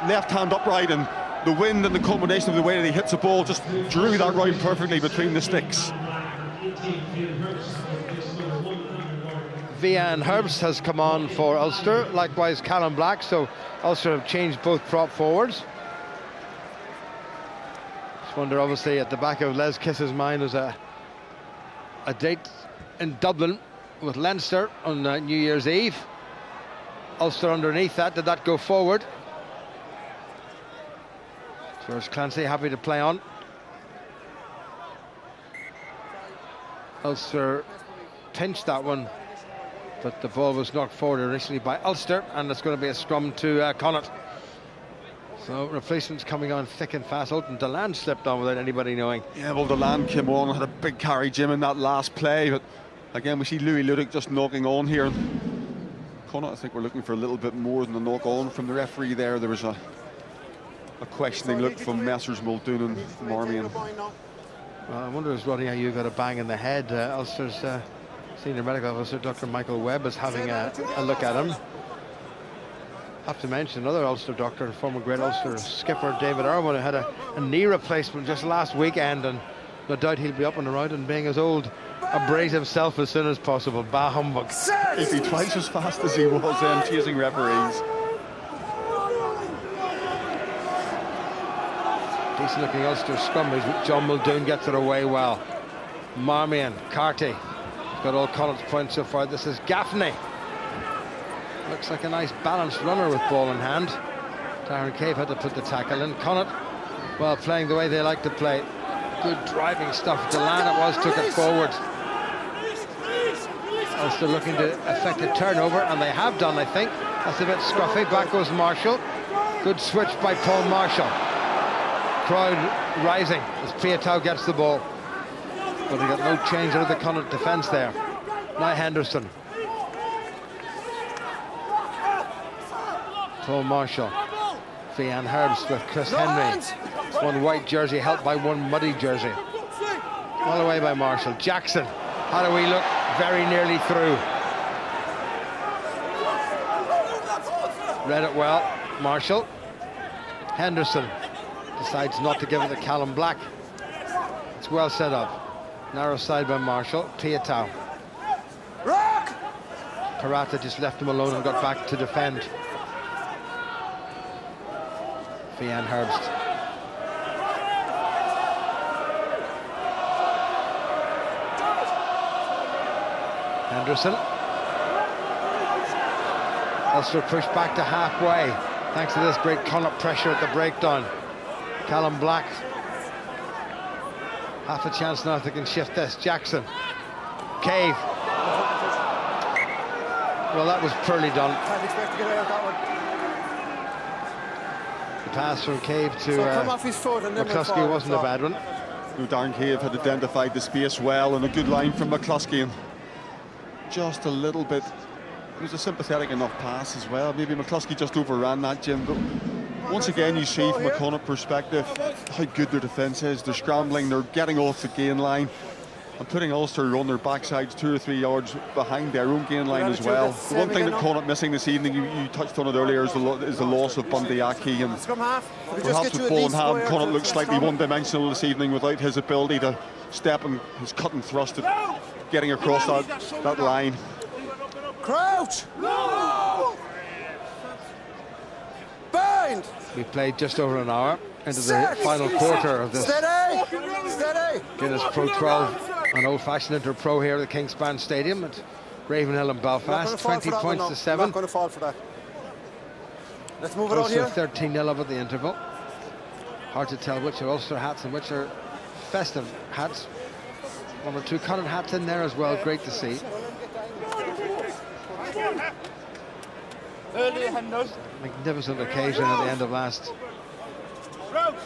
left hand upright, and the wind and the combination of the way that he hits the ball just drew that round perfectly between the sticks. Vian Herbst has come on for Ulster, likewise Callum Black, so Ulster have changed both prop forwards. Just wonder, obviously, at the back of Les Kiss's mind was a date in Dublin with Leinster on New Year's Eve. Ulster underneath that, did that go forward? George Clancy happy to play on. Ulster pinched that one, but the ball was knocked forward initially by Ulster, and it's going to be a scrum to Connacht. So replacements coming on thick and fast. Ulton Deland slipped on without anybody knowing. Yeah, well, Deland came on, had a big carry, Jim, in that last play, but again we see Louis Ludick just knocking on here. Connacht, I think we're looking for a little bit more than a knock on from the referee there. There was a questioning look from Messrs Muldoon and Marmion. Well, I wonder, is Roddy, how you got a bang in the head? Ulster's Senior Medical Officer Dr. Michael Webb is having a look at him. Have to mention another Ulster doctor and former great Ulster skipper David Irwin, who had a knee replacement just last weekend, and no doubt he'll be up and around and being as old abrasive self as soon as possible. Bah humbug. He'd be twice as fast as he was chasing referees. Decent looking Ulster scrum as John Muldoon gets it away well. Marmion, Carty, got all Connacht's points so far. This is Gaffney. Looks like a nice balanced runner with ball in hand. Darren Cave had to put the tackle in. Connacht, well, playing the way they like to play. Good driving stuff. Delan it was, took it forward. Ulster looking to effect a turnover, and they have done, I think. That's a bit scruffy. Back goes Marshall. Good switch by Paul Marshall. Crowd rising as Piatow gets the ball. But they got no change out of the Connacht defence there. Now Henderson. Paul Marshall. Fian Herbst with Chris Henry. One white jersey helped by one muddy jersey. Well away by Marshall. Jackson. How do we look? Very nearly through. Read it well. Marshall. Henderson decides not to give it to Callum Black. It's well set up. Narrow side by Marshall. Piatow. Parata just left him alone and got back to defend. Fian Herbst. Henderson. Ulster pushed back to halfway thanks to this great Connacht pressure at the breakdown. Callum Black. Half a chance now if they can shift this. Jackson. Cave. Well, that was poorly done. Can't expect to get out of that one. The pass from Cave to come off his foot and then McCluskey wasn't a bad one. Darren Cave had identified the space well, and a good line from McCluskey. And just a little bit, it was a sympathetic enough pass as well. Maybe McCluskey just overran that, Jim. But once again, you see from a Connacht perspective how good their defence is. They're scrambling, they're getting off the gain line and putting Ulster on their backsides 2 or 3 yards behind their own gain line as well. The one thing that Connacht missing this evening, you touched on it earlier, is the loss of Bundy Aki, and perhaps with ball in hand, Connacht looks slightly one-dimensional this evening without his ability to step and his cut and thrust at getting across that line. Crouch! Bind! We played just over an hour into the final quarter of this Guinness Pro 12, an old-fashioned inter-pro here at the Kingspan Stadium at Ravenhill in Belfast. 20 points to 7. Not going to fall for that. Let's move it on here. 13-0 up at the interval. Hard to tell which are Ulster hats and which are festive hats. One or two Connacht hats in there as well. Great to see. Magnificent occasion at the end of last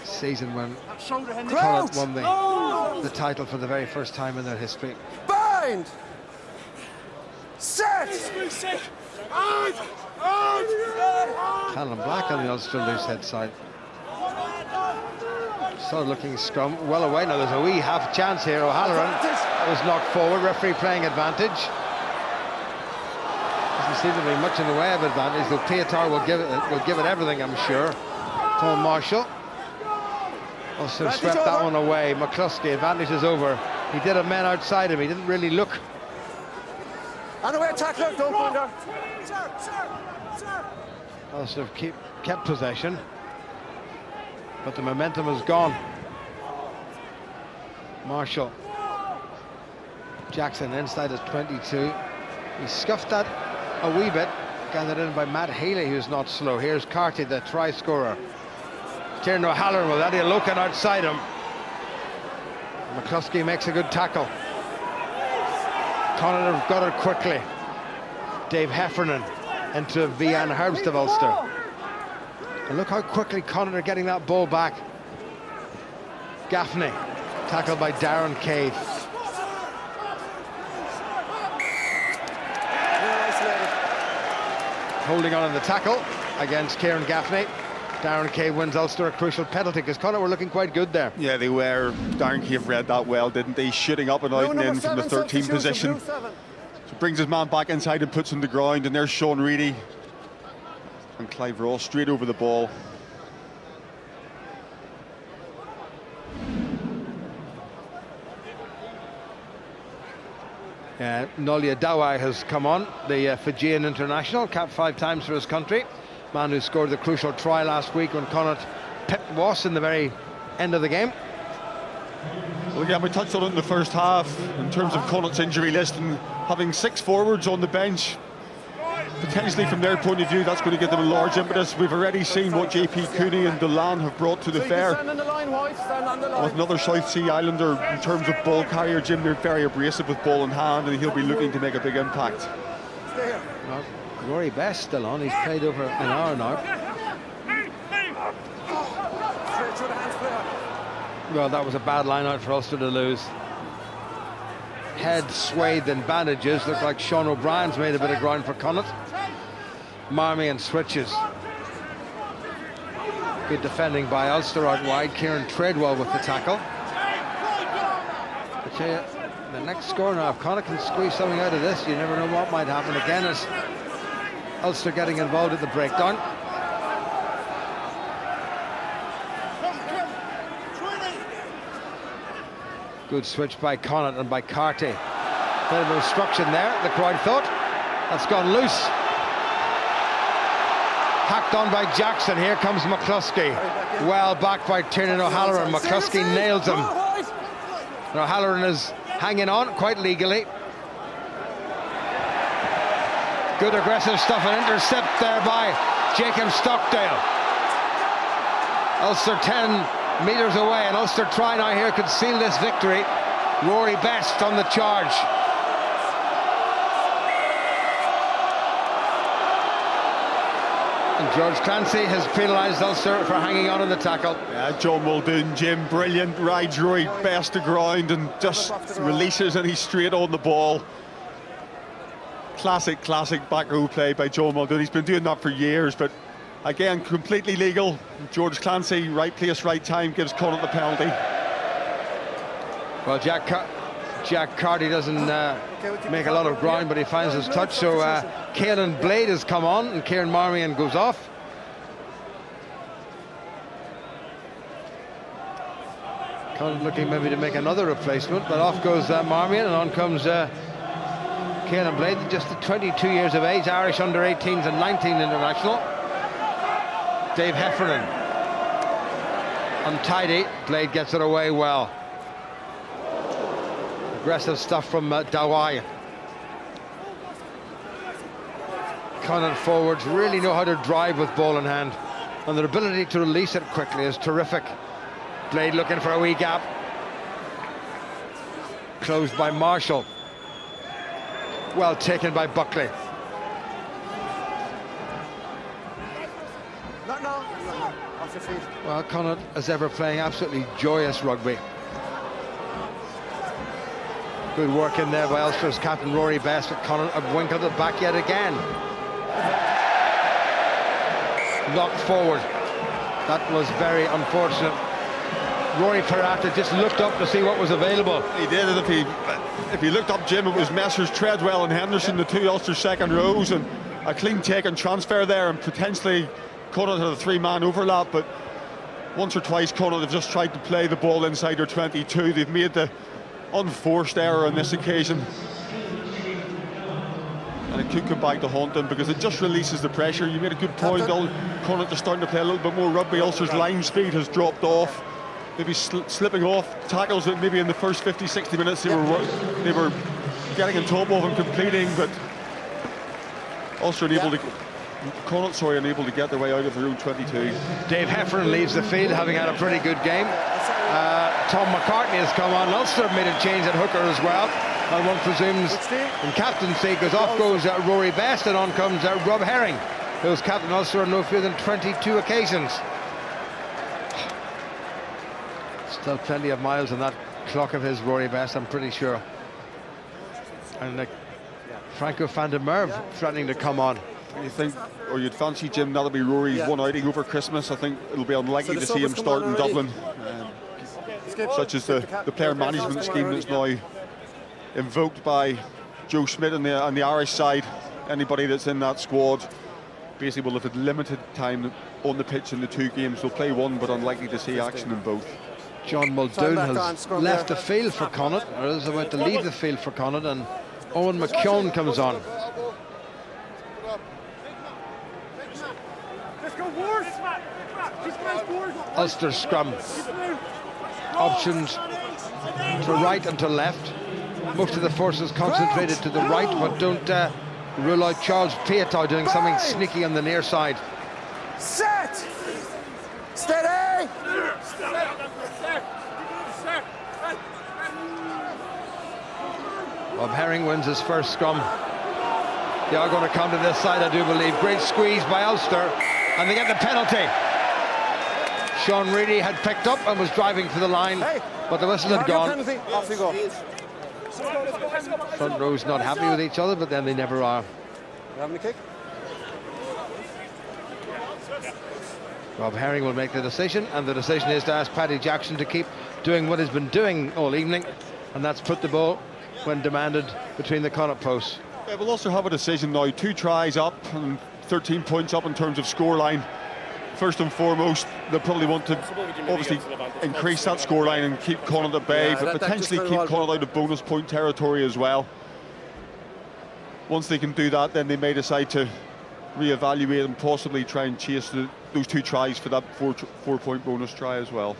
season when Connacht won the title for the very first time in their history. Bind! Set! Callum Black on the Ulster loose head side. Solid looking scrum, well away. Now there's a wee half chance here. O'Halloran was knocked forward. Referee playing advantage. Doesn't seem to be much in the way of advantage, though Piatow will give it everything, I'm sure. Paul Marshall also swept that one away. McCluskey, advantage is over. He did have men outside him. He didn't really look. And away tackler, don't go under. Also kept possession, but the momentum is gone. Marshall. Jackson inside his 22. He scuffed that a wee bit, gathered in by Matt Healy, who's not slow. Here's Carty, the try scorer. Tiernan O'Halloran with Eddie Loken outside him. McCluskey makes a good tackle. Connacht have got it quickly. Dave Heffernan into Fian Herbst of Ulster. And look how quickly Connacht are getting that ball back. Gaffney, tackled by Darren Cave. holding on in the tackle against Kieran Gaffney. Darren Kay wins Ulster a crucial penalty because Connacht were looking quite good there. Yeah, they were. Darren Cave read that well, didn't he? Shooting up and out and in from the 13 position. So brings his man back inside and puts him to the ground, and there's Sean Reedy and Clive Ross straight over the ball. Nolia Dawai has come on, the Fijian international, capped 5 times for his country. Man who scored the crucial try last week when Connacht pipped Was in the very end of the game. Well, again, we touched on it in the first half in terms of Connacht's injury list, and having 6 forwards on the bench, potentially from their point of view, that's going to give them a large impetus. We've already seen what JP Cooney and Delan have brought to the fair. With another South Sea Islander in terms of ball carrier, Jim, they're very abrasive with ball in hand, and he'll be looking to make a big impact. Well, Rory Best still on, he's played over an hour now. Well, that was a bad line out for Ulster to lose. Head swathed in bandages, looked like Sean O'Brien's made a bit of ground for Connacht. Marmion switches. Good defending by Ulster out wide. Kieran Treadwell with the tackle. I tell you, the next score now, if Connacht can squeeze something out of this, you never know what might happen again as Ulster getting involved at the breakdown. Good switch by Connacht and by Carty. Bit of obstruction there, the crowd thought. That's gone loose. Hacked on by Jackson. Here comes McCluskey. Well back by Tiernan O'Halloran. McCluskey nails him. And O'Halloran is hanging on quite legally. Good aggressive stuff, an intercept there by Jacob Stockdale. Ulster 10 metres away, and Ulster try now here could seal this victory. Rory Best on the charge. And George Clancy has penalised Ulster for hanging on in the tackle. Yeah, John Muldoon, Jim, brilliant, rides Rory Best to ground and just releases, and he's straight on the ball. Classic back row play by John Muldoon. He's been doing that for years, but again, completely legal. George Clancy, right place, right time, gives Connacht the penalty. Well, Jack Carty doesn't make a lot of ground, but he finds his touch. So Caelan Blade has come on, and Kieran Marmion goes off. Connacht looking maybe to make another replacement, but off goes Marmion, and on comes Caelan Blade, just 22 years of age, Irish under-18s and 19 international. Dave Heffernan, untidy. Blade gets it away well. Aggressive stuff from Dawai. Connacht forwards really know how to drive with ball in hand, and their ability to release it quickly is terrific. Blade looking for a wee gap. Closed by Marshall. Well taken by Buckley. Well, Connacht, as ever, playing absolutely joyous rugby. Good work in there by Ulster's captain Rory Best, but Connacht have winkled it back yet again. Knocked forward. That was very unfortunate. Rory Perata just looked up to see what was available. He did, and if he looked up, Jim, it was Messrs Treadwell and Henderson, the 2 Ulster second rows, and a clean take and transfer there, and potentially Connacht had a 3-man overlap, but once or twice Connacht have just tried to play the ball inside their 22. They've made the unforced error on this occasion, and it could come back to haunt them because it just releases the pressure. You made a good point. Connacht are starting to play a little bit more rugby. Ulster's line speed has dropped off, maybe slipping off tackles that maybe in the first 50-60 minutes they were getting on top of and completing, but Ulster unable to Connacht, unable to get their way out of their own 22. Dave Heffernan leaves the field, having had a pretty good game. Tom McCartney has come on. Ulster have made a change at hooker as well, and one presumes in captaincy, because off goes Rory Best, and on comes Rob Herring, who's captain Ulster on no fewer than 22 occasions. Still plenty of miles on that clock of his, Rory Best, I'm pretty sure. And Franco van der Merwe threatening to come on. You think, or you'd fancy, Jim, that'll be Rory's one outing over Christmas? I think it'll be unlikely to see him start in Dublin, such as the player management scheme that's now invoked by Joe Schmidt on the Irish side. Anybody that's in that squad basically will have had limited time on the pitch in the 2 games. They'll play one, but unlikely to see action in both. John Muldoon has left the field for Connacht, or is about to leave the field for Connacht, and Owen McKeown comes on. Ulster scrum. Options to right and to left. Most of the forces concentrated to the right, but don't rule out Charles Piatow doing something sneaky on the near side. Set! Steady! Bob Herring wins his first scrum. They are going to come to this side, I do believe. Great squeeze by Ulster, and they get the penalty. Sean Reedy had picked up and was driving for the line, but the whistle had gone. Off you go. Front row's not happy with each other, but then they never are. You having a kick? Rob Herring will make the decision, and the decision is to ask Paddy Jackson to keep doing what he's been doing all evening, and that's put the ball, when demanded, between the Connacht posts. Yeah, we'll also have a decision now. 2 tries up and 13 points up in terms of scoreline. First and foremost, they'll probably want to obviously increase that scoreline and keep Connacht at bay, but potentially keep Connacht out of bonus point territory as well. Once they can do that, then they may decide to re-evaluate and possibly try and chase those 2 tries for that 4-point bonus try as well.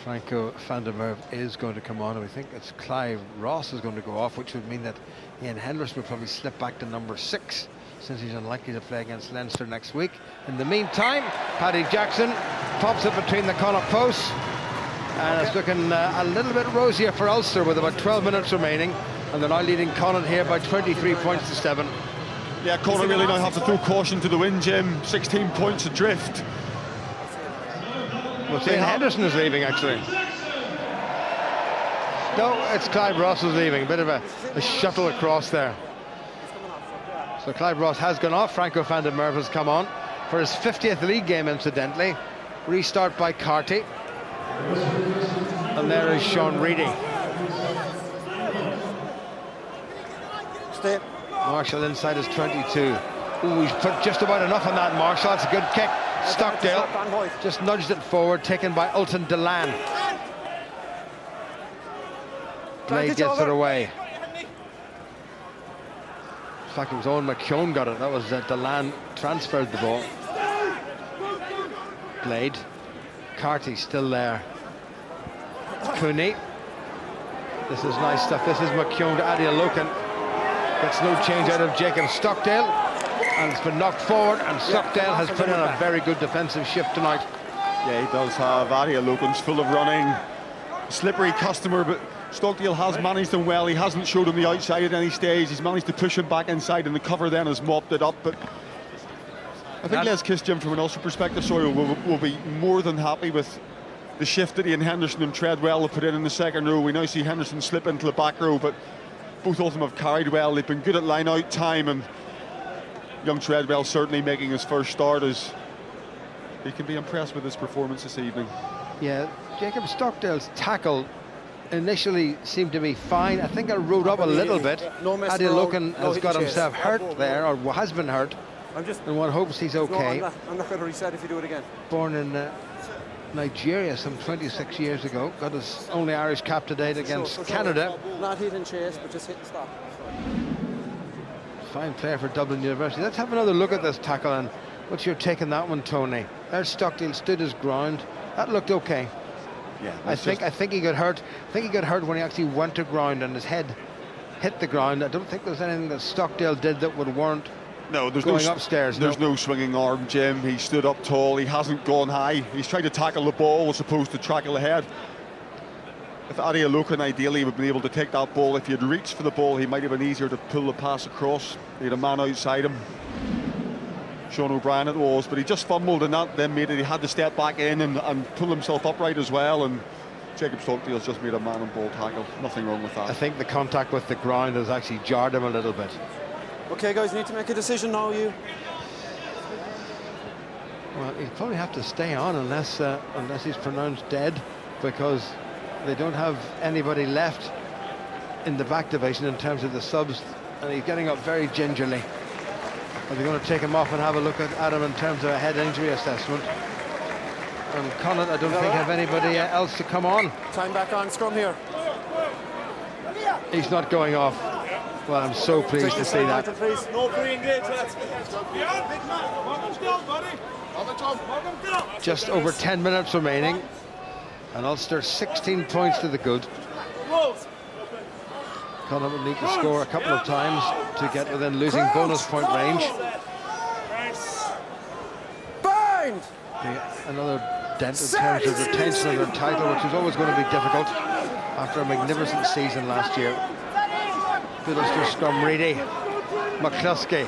Franco van der Merwe is going to come on, and we think it's Clive Ross is going to go off, which would mean that Ian Henderson will probably slip back to number 6, since he's unlikely to play against Leinster next week. In the meantime, Paddy Jackson pops it between the Connacht posts, and it's looking a little bit rosier for Ulster with about 12 minutes remaining, and they're now leading Connacht here by 23 points to 7. Yeah, Connacht really now have to throw caution to the wind, Jim. 16 points adrift. Well, Ian Henderson is leaving, actually. No, it's Clive Ross is leaving. A bit of a shuttle across there. So Clive Ross has gone off. Franco van der Merwe has come on for his 50th league game, incidentally. Restart by Carty. And there is Sean Reedy. Stay. Marshall inside his 22. Ooh, he's put just about enough on that, Marshall. That's a good kick. Stockdale just nudged it forward, taken by Ultan Delan. Blade gets it away. In fact, it was Owen McKeown got it. That was Delan transferred the ball. Blade. Carty still there. Cooney. This is nice stuff. This is McKeown to Adia Loken. Gets no change out of Jacob Stockdale. And it's been knocked forward, and Stockdale has put in a very good defensive shift tonight. Yeah, he does have. Adia Loken's full of running. Slippery customer, but Stockdale has managed him well. He hasn't showed him the outside at any stage. He's managed to push him back inside, and the cover then has mopped it up. But I think Les Kiss, Jim, from an Ulster perspective, sorry, will be more than happy with the shift that Ian Henderson and Treadwell have put in the second row. We now see Henderson slip into the back row, but both of them have carried well. They've been good at line-out time, and young Treadwell certainly making his first start as he can be impressed with his performance this evening. Yeah, Jacob Stockdale's tackle initially seemed to be fine. I think it rode up a little bit. Adia Loken has got himself hurt there, or has been hurt, and one hopes he's okay. I'm not going to reset if you do it again. Born in Nigeria some 26 years ago, got his only Irish cap to date against Canada. Not hit and chase, but just hit and stop. Fine player for Dublin University. Let's have another look at this tackle, and what's your take on that one, Tony? There's Stockdale stood his ground. That looked okay. Yeah, I think he got hurt. I think he got hurt when he actually went to ground and his head hit the ground. I don't think there's anything that Stockdale did that would warrant going upstairs. There's no swinging arm, Jim. He stood up tall. He hasn't gone high. He's tried to tackle the ball as opposed to tackle ahead. If Adia Loken ideally would have been able to take that ball, if he had reached for the ball, he might have been easier to pull the pass across. He had a man outside him. Sean O'Brien it was, but he just fumbled, and that then made it. He had to step back in and pull himself upright as well, and Jacob Stockdale's just made a man-on-ball tackle. Nothing wrong with that. I think the contact with the ground has actually jarred him a little bit. Okay, guys, you need to make a decision now. Well, he'll probably have to stay on unless he's pronounced dead, because they don't have anybody left in the back division in terms of the subs, and he's getting up very gingerly. Are they going to take him off and have a look at him in terms of a head injury assessment? And Connacht, I don't think have anybody else to come on. Time back on scrum here. He's not going off. Well, I'm so pleased to see that. No pre-engage, Just over 10 minutes remaining, and Ulster 16 points to the good. Connacht will need to score a couple of times to get within losing bonus point range. Bind! Another dent in terms of retention of their title, which is always going to be difficult after a magnificent season last year. Good Ulster scrum. Reedy, McCluskey,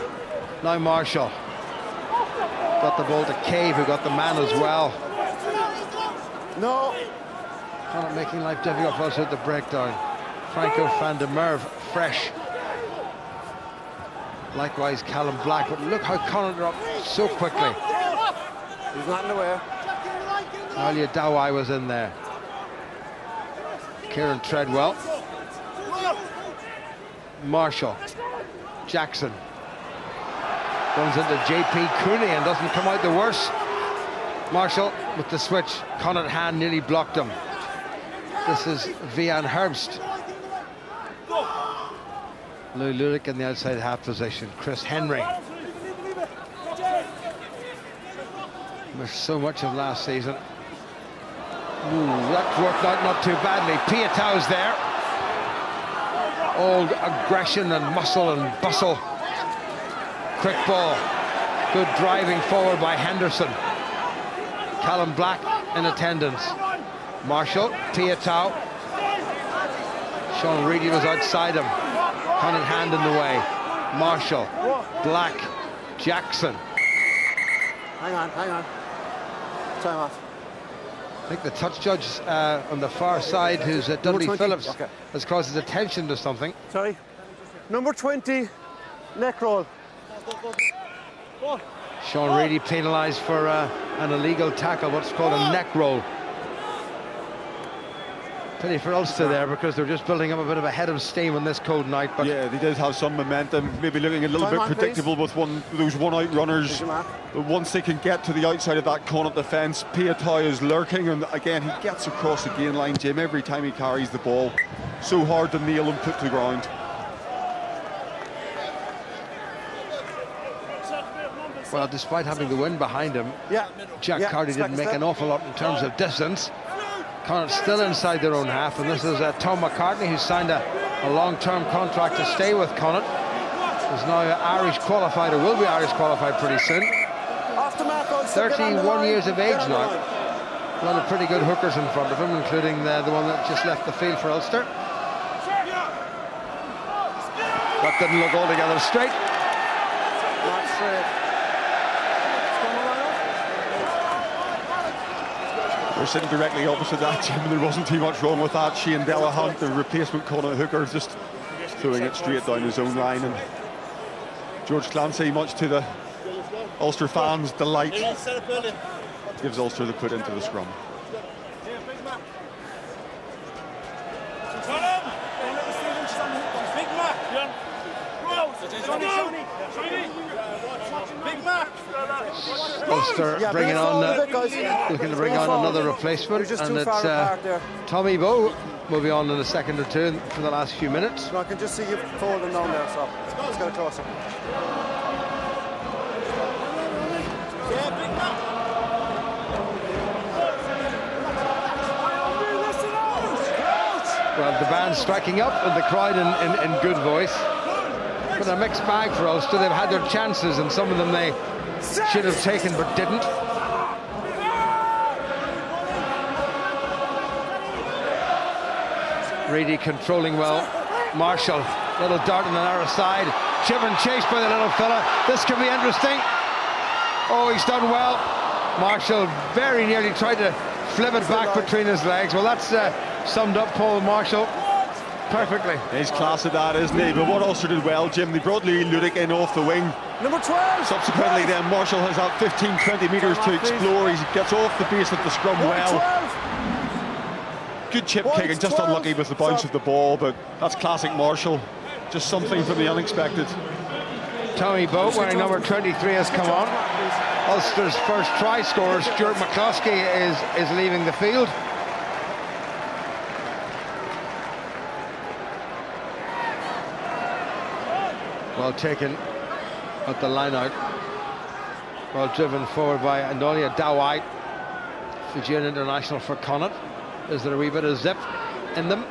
now Marshall. Got the ball to Cave, who got the man as well. No. Connacht making life difficult for us at the breakdown. Franco van der Merwe, fresh. Likewise Callum Black, but look how Connacht are up so quickly. He's not in the way. Alia Dawai was in there. Kieran Treadwell. Marshall. Jackson. Runs into JP Cooney and doesn't come out the worse. Marshall with the switch. Connacht hand nearly blocked him. This is Vian Herbst. Lou Lulick in the outside half position. Chris Henry. Missed so much of last season. Ooh, that worked out not too badly. Piatau's there. All aggression and muscle and bustle. Quick ball. Good driving forward by Henderson. Callum Black in attendance. Marshall, Piatau. Sean Reedy was outside him. Connacht hand in the way. Marshall, Black, Jackson. Hang on. Time off. I think the touch judge on the far side, who's Dudley Phillips, has caused his attention to something. Sorry. Number 20, neck roll. Sean Reedy penalised for an illegal tackle, what's called a neck roll. Pity for Ulster there, because they're just building up a bit of a head of steam on this cold night. But yeah, they did have some momentum, maybe looking a little bit predictable with those one-out runners. But once they can get to the outside of that Connacht defence, Piatau is lurking, and again he gets across the gain line, Jim, every time he carries the ball. So hard to nail and put to the ground. Well, despite having the wind behind him, Jack Carty didn't make an awful lot in terms of distance. Connacht still inside their own half, and this is Tom McCartney, who's signed a long-term contract to stay with Connacht. He's now Irish qualified, or will be Irish qualified pretty soon. 31 years of age now. A lot of pretty good hookers in front of him, including the one that just left the field for Ulster. That didn't look altogether straight. Not straight. We're sitting directly opposite that, Jim, and there wasn't too much wrong with that. Shane Delahunt, the replacement Connacht hooker, just throwing it straight down his own line. And George Clancy, much to the Ulster fans' delight, gives Ulster the put into the scrum. Ulster bringing on, looking to bring on another replacement, and it's Tommy Bowe will be on in a second or two for the last few minutes. I can just see you folding down there, so let's get it closer. Well, the band striking up and the crowd in good voice. But a mixed bag for Ulster. They've had their chances, and some of them they should have taken but didn't. Reedy controlling well. Marshall, little dart on the narrow side. Chivern chased by the little fella. This could be interesting. Oh, he's done well. Marshall very nearly tried to flip it back between his legs. Well, that's summed up Paul Marshall perfectly. He's class at that, isn't he? But what Ulster did well, Jim, they brought Louis Ludick in off the wing. Number 12. Subsequently then Marshall has that 15-20 metres to explore. He gets off the base of the scrum well. Good chip kick and just unlucky with the bounce of the ball, but that's classic Marshall. Just something from the unexpected. Tommy Bowe, wearing number 23, has come on. Ulster's first try scorer, Stuart McCloskey, is leaving the field. Well taken at the line out. Well driven forward by Anolia Dawai, Fijian international for Connacht. Is there a wee bit of zip in them?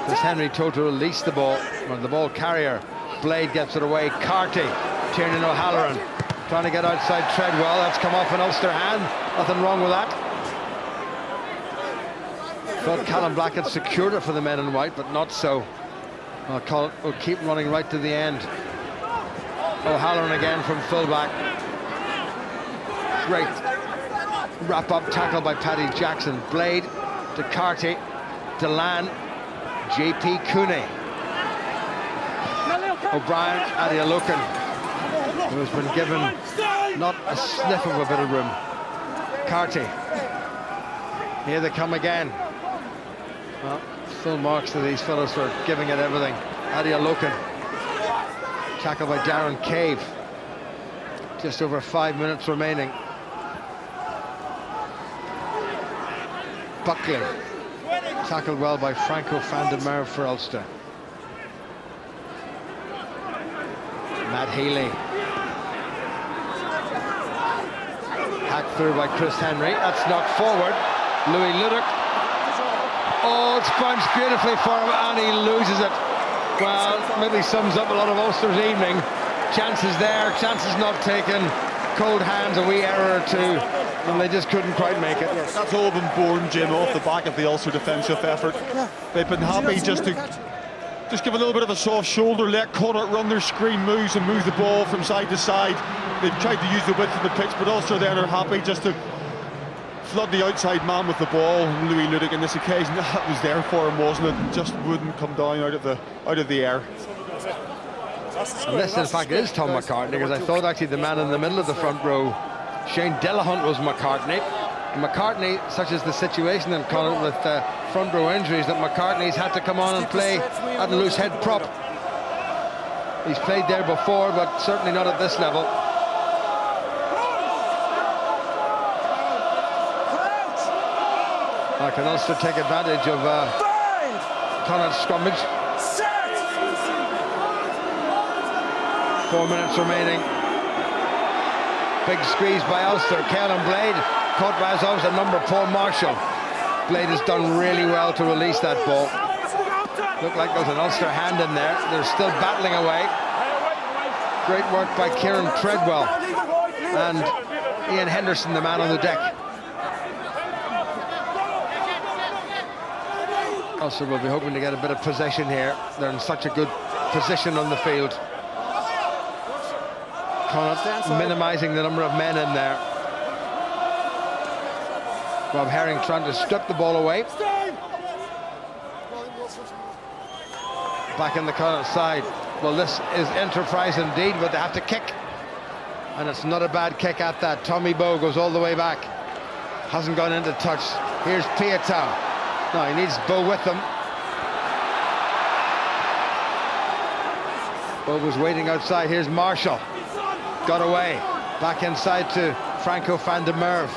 Chris Henry told to release the ball. Well, the ball carrier, Blade gets it away. Carty, Tiernan O'Halloran trying to get outside Treadwell. That's come off an Ulster hand. Nothing wrong with that. Thought Callum Black had secured it for the men in white, but not so. Well, Connacht will keep running right to the end. O'Halloran again from fullback. Great wrap-up tackle by Paddy Jackson. Blade to Carty, Delan, JP Cooney. O'Brien, Adeoloken, who has been given not a sniff of a bit of room. Carty. Here they come again. Well, full marks to these fellows for giving it everything. Adeoloken. Tackled by Darren Cave. Just over 5 minutes remaining. Buckley. Tackled well by Franco van der Merwe for Ulster. Matt Healy. Hacked through by Chris Henry. That's knocked forward. Louis Ludick. Oh, it's bounced beautifully for him and he loses it. Well, maybe sums up a lot of Ulster's evening. Chances there, chances not taken. Cold hands, a wee error or two, and they just couldn't quite make it. That's all been born, Jim, off the back of the Ulster defensive effort. They've been happy just to give a little bit of a soft shoulder, let Connacht run their screen moves and move the ball from side to side. They've tried to use the width of the pitch, but Ulster then are happy just to flood the outside man with the ball. Louis Ludick in this occasion, that was there for him, wasn't it? Just wouldn't come down out of the air. And this, in fact, is Tom McCartney, because I thought actually the man in the middle of the front row, Shane Delahunt, was McCartney. And McCartney, such is the situation in Connacht with front row injuries, that McCartney's had to come on and play at a loose head prop. He's played there before, but certainly not at this level. Can Ulster take advantage of Connacht's scrummage? 4 minutes remaining. Big squeeze by Ulster. Caelan Blade caught by his arms, and number 4 Marshall. Blade has done really well to release that ball. Looked like there's an Ulster hand in there. They're still battling away. Great work by Kieran Treadwell and Ian Henderson, the man on the deck. Ulster will be hoping to get a bit of possession here. They're in such a good position on the field. Connacht minimising the number of men in there. Rob Herring trying to strip the ball away. Back in the Connacht side. Well, this is enterprise indeed, but they have to kick. And it's not a bad kick at that. Tommy Bowe goes all the way back. Hasn't gone into touch. Here's Pieta. No, he needs Bowe with him. Bowe was waiting outside. Here's Marshall. Got away. Back inside to Franco van der Merwe.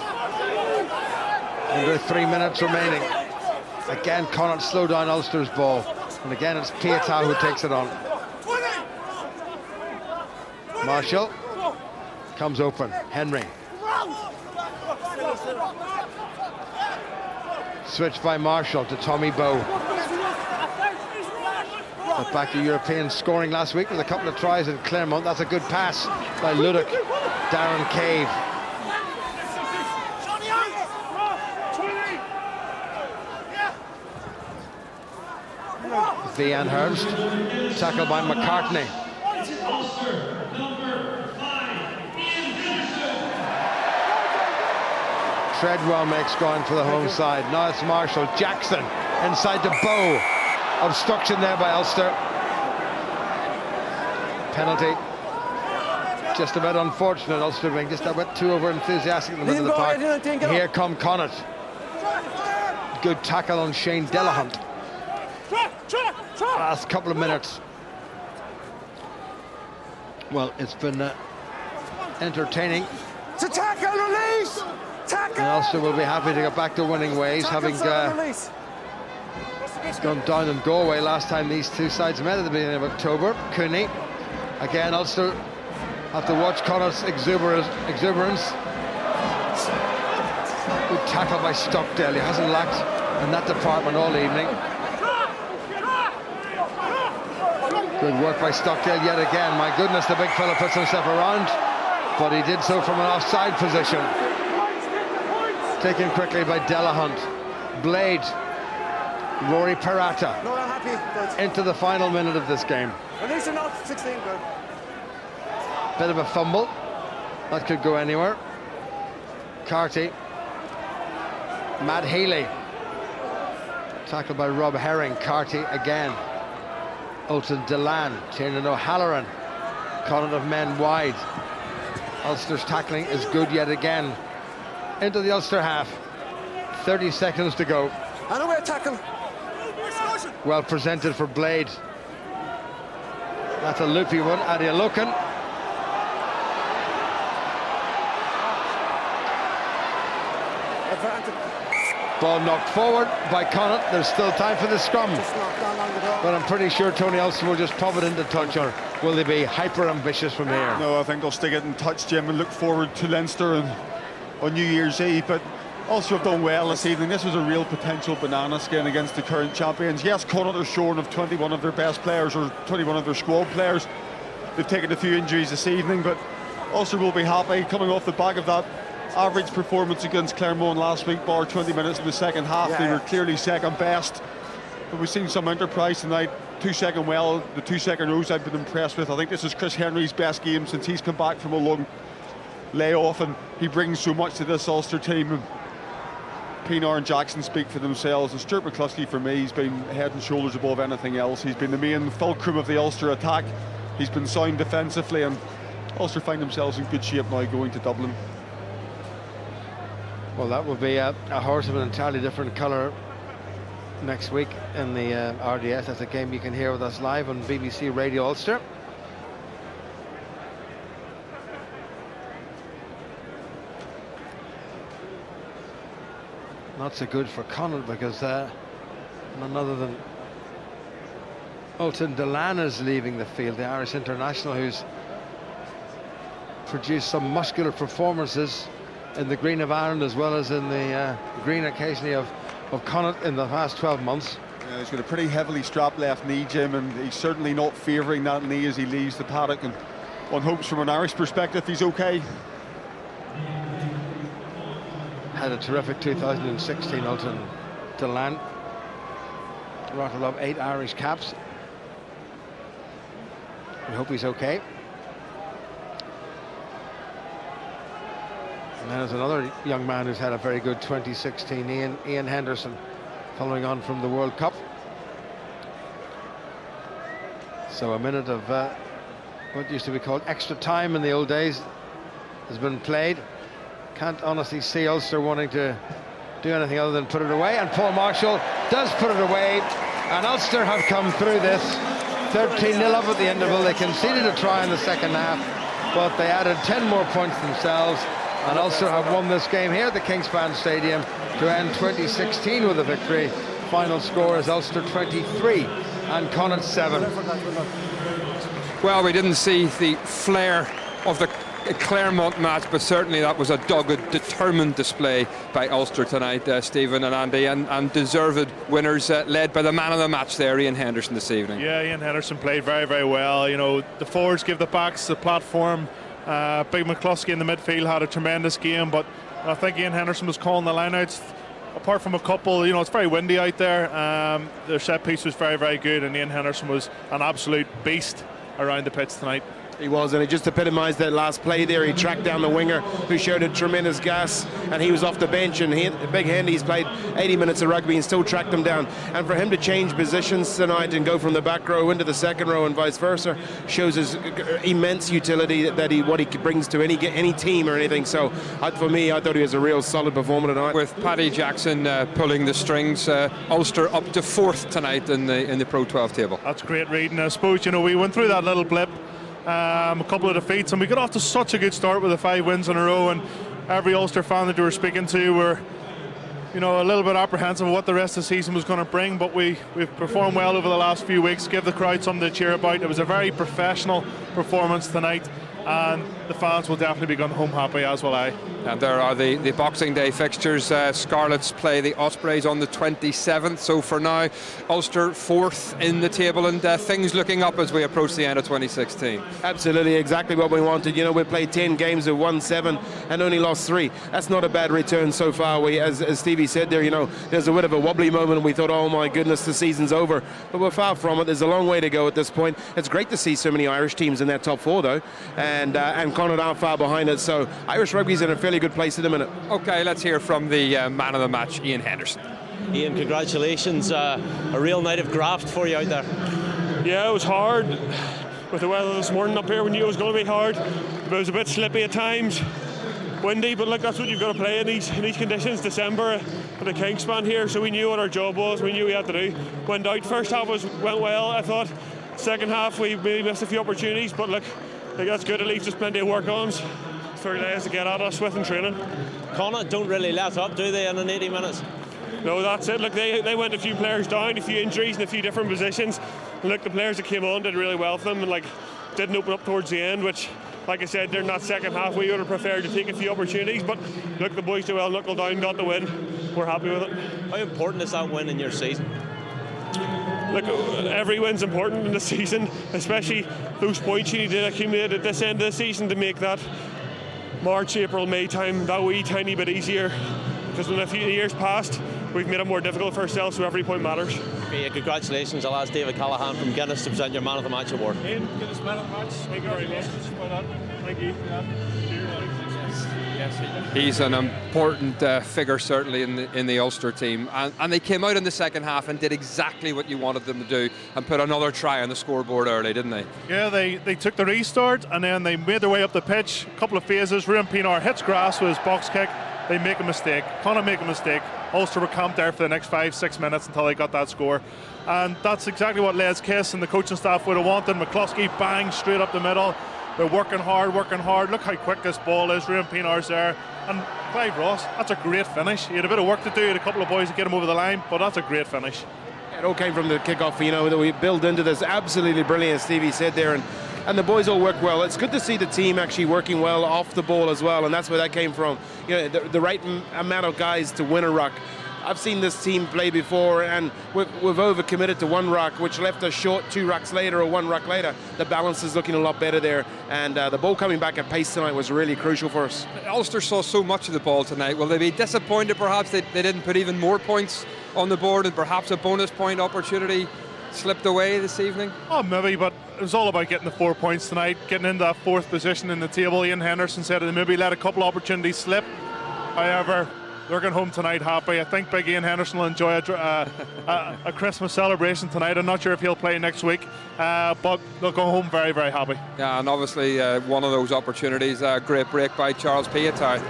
Under 3 minutes remaining. Again, Connacht slow down Ulster's ball. And again, it's Pieta who takes it on. Marshall comes open. Henry. Switch by Marshall to Tommy Bowe. But back to European scoring last week with a couple of tries in Claremont. That's a good pass by Ludick. Darren Cave. Vian Hurst. Tackled by McCartney. Treadwell makes going for the home side. Now it's Marshall. Jackson inside the bow. Obstruction there by Ulster. Penalty. Just a bit unfortunate. Ulster being just a bit too over-enthusiastic in the middle of the park. Here come Connacht. Good tackle on Shane Delahunt. Last couple of minutes. Well, it's been entertaining. It's a tackle, release! Tackle! And Ulster will be happy to get back to winning ways, having gone down in Galway last time these two sides met at the beginning of October. Cooney. Again, Ulster have to watch Connacht's exuberance. Good tackle by Stockdale. He hasn't lacked in that department all evening. Good work by Stockdale yet again. My goodness, the big fella puts himself around, but he did so from an offside position. Taken quickly by Delahunt. Blade. Rory Perata. Into the final minute of this game. Release or not, 16, good. Bit of a fumble. That could go anywhere. Carty. Matt Healy. Tackled by Rob Herring. Carty again. Ulton Delan. Tiernan O'Halloran. Connacht of men wide. Ulster's tackling is good yet again. Into the Ulster half. 30 seconds to go. And away tackle. Well presented for Blade. That's a loopy one. Adialokan. Ball knocked forward by Connacht. There's still time for the scrum. But I'm pretty sure Tony Ulster will just pop it into touch, or will they be hyper ambitious from here? No, I think they'll stick it in touch, Jim, and look forward to Leinster on New Year's Eve. But Ulster have done well this evening. This was a real potential banana skin against the current champions. Yes, Connacht are shorn of 21 of their best players, or 21 of their squad players. They've taken a few injuries this evening, but Ulster will be happy coming off the back of that average performance against Clermont last week, bar 20 minutes in the second half. They were clearly second best, but we've seen some enterprise tonight. 2 second well, the 2 second rows I've been impressed with. I think this is Chris Henry's best game since he's come back from a long layoff, and he brings so much to this Ulster team. And Pienaar and Jackson speak for themselves, and Stuart McCluskey, for me, he's been head and shoulders above anything else. He's been the main fulcrum of the Ulster attack. He's been sound defensively, and Ulster find themselves in good shape now going to Dublin. Well, that will be a horse of an entirely different colour next week in the RDS. That's a game you can hear with us live on BBC Radio Ulster. Not so good for Connacht, because none other than Ulton Delan is leaving the field, the Irish international, who's produced some muscular performances in the green of Ireland as well as in the green occasionally of Connacht in the past 12 months. Yeah, he's got a pretty heavily strapped left knee, Jim, and he's certainly not favouring that knee as he leaves the paddock, and one hopes from an Irish perspective he's okay. Had a terrific 2016, Ulton Delan. Rattled up 8 Irish caps. We hope he's okay. And then there's another young man who's had a very good 2016, Ian Henderson, following on from the World Cup. So a minute of what used to be called extra time in the old days has been played. Can't honestly see Ulster wanting to do anything other than put it away, and Paul Marshall does put it away, and Ulster have come through this 13-0 up at the interval. They conceded a try in the second half, but they added 10 more points themselves, and Ulster have won this game here at the Kingspan Stadium to end 2016 with a victory. Final score is Ulster 23 and Connacht 7. Well, we didn't see the flair of the Clermont match, but certainly that was a dogged, determined display by Ulster tonight, Stephen and Andy, and deserved winners, led by the man of the match there, Ian Henderson, this evening. Yeah, Ian Henderson played very, very well. You know, the forwards give the backs the platform. Big McCluskey in the midfield had a tremendous game, but I think Ian Henderson was calling the lineouts. Apart from a couple, you know, it's very windy out there. Their set piece was very, very good, and Ian Henderson was an absolute beast around the pitch tonight. He was, and it just epitomised that last play there. He tracked down the winger who showed a tremendous gas, and he was off the bench, and Big Hendy's played 80 minutes of rugby and still tracked him down. And for him to change positions tonight and go from the back row into the second row and vice versa shows his immense utility that what he brings to any team or anything. So for me, I thought he was a real solid performer tonight. With Paddy Jackson pulling the strings, Ulster up to 4th tonight in the Pro 12 table. That's great reading. I suppose, we went through that little blip, a couple of defeats, and we got off to such a good start with the 5 wins in a row, and every Ulster fan that you were speaking to were a little bit apprehensive of what the rest of the season was going to bring, but we've performed well over the last few weeks, give the crowd something to cheer about. It was a very professional performance tonight, and the fans will definitely be going home happy, as will I. And there are the Boxing Day fixtures. Scarlets play the Ospreys on the 27th, so for now Ulster 4th in the table, and things looking up as we approach the end of 2016. Absolutely, exactly what we wanted. We played 10 games, we've won 7 and only lost 3. That's not a bad return so far. As Stevie said there, there's a bit of a wobbly moment, and we thought, oh my goodness, the season's over, but we're far from it. There's a long way to go at this point. It's great to see so many Irish teams in that top 4 though, and Connacht aren't far behind it, so Irish rugby's in a fairly good place at the minute. Okay, let's hear from the man of the match, Ian Henderson. Ian, congratulations. A real night of graft for you out there. Yeah, it was hard. With the weather this morning up here, we knew it was going to be hard. But it was a bit slippy at times, windy, but look, that's what you've got to play in these conditions. December for the Kingspan here, so we knew what our job was, we knew we had to do. Went out, first half went well, I thought. Second half we maybe missed a few opportunities, but look, that's good, at least there's plenty of work-ons for guys to get at us with in training. Connacht don't really let up, do they, in an 80 minutes? No, that's it. Look, they went a few players down, a few injuries in a few different positions. And look, the players that came on did really well for them, and didn't open up towards the end, which, like I said, during that second half we would have preferred to take a few opportunities, but look, the boys did well, knuckled down, got the win. We're happy with it. How important is that win in your season? Look, every win's important in the season, especially those points you need to accumulate at this end of the season to make that March, April, May time that wee tiny bit easier, because when a few years passed we've made it more difficult for ourselves, so every point matters. Okay, congratulations. I'll ask David Callahan from Guinness to present your Man of the Match award. Ian, Guinness Man of the Match. Thank you very much. Thank you for that. He's an important figure certainly in the Ulster team, and they came out in the second half and did exactly what you wanted them to do and put another try on the scoreboard early, didn't they? Yeah, they took the restart and then they made their way up the pitch, a couple of phases. Ruan Pinar hits grass with his box kick, they make a mistake, Connacht make a mistake, Ulster were camped there for the next 5-6 minutes until they got that score, and that's exactly what Les Kiss and the coaching staff would have wanted. McCluskey bang straight up the middle. They're working hard. Look how quick this ball is. Ruan Pinar's there. And Clive Ross, that's a great finish. He had a bit of work to do. He had a couple of boys to get him over the line, but that's a great finish. It all came from the kick-off, that we build into this. Absolutely brilliant, as Stevie said there. And the boys all work well. It's good to see the team actually working well off the ball as well, and that's where that came from. The right amount of guys to win a ruck. I've seen this team play before, and we've overcommitted to one ruck, which left us short 2 rucks later or 1 ruck later. The balance is looking a lot better there, and the ball coming back at pace tonight was really crucial for us. Ulster saw so much of the ball tonight. Will they be disappointed perhaps they didn't put even more points on the board, and perhaps a bonus point opportunity slipped away this evening? Oh, maybe, but it was all about getting the 4 points tonight, getting into that 4th position in the table. Ian Henderson said they maybe let a couple of opportunities slip. However, they're going home tonight happy. I think Big Ian Henderson will enjoy a Christmas celebration tonight. I'm not sure if he'll play next week, but they'll go home very, very happy. Yeah, and obviously one of those opportunities, a great break by Charles Piatai.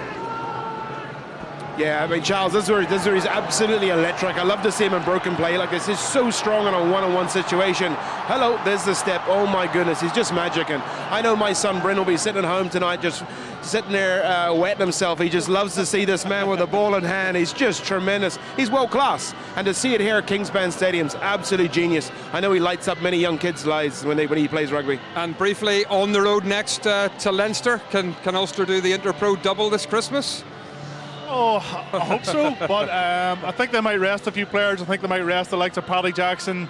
Yeah, I mean, Charles, this is where he's absolutely electric. I love to see him in broken play like this. He's so strong in a one-on-one situation. Hello, there's the step. Oh my goodness, he's just magic. And I know my son Bryn will be sitting at home tonight just sitting there wetting himself. He just loves to see this man with the ball in hand. He's just tremendous. He's world class. And to see it here at Kingspan Stadium's absolute genius. I know he lights up many young kids' lives when he plays rugby. And briefly, on the road next to Leinster, can Ulster do the Interpro double this Christmas? Oh, I hope so, but I think they might rest a few players. I think they might rest the likes of Paddy Jackson.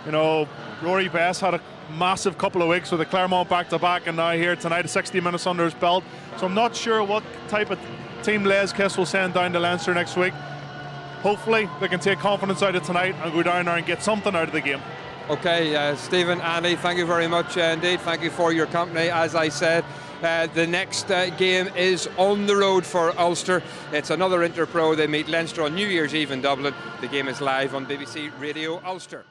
Rory Best had a massive couple of weeks with the Claremont back-to-back, and now here tonight, 60 minutes under his belt. So I'm not sure what type of team Les Kiss will send down to Leinster next week. Hopefully they can take confidence out of tonight and go down there and get something out of the game. Okay, Stephen, Andy, thank you very much indeed. Thank you for your company. As I said, the next game is on the road for Ulster. It's another Interpro. They meet Leinster on New Year's Eve in Dublin. The game is live on BBC Radio Ulster.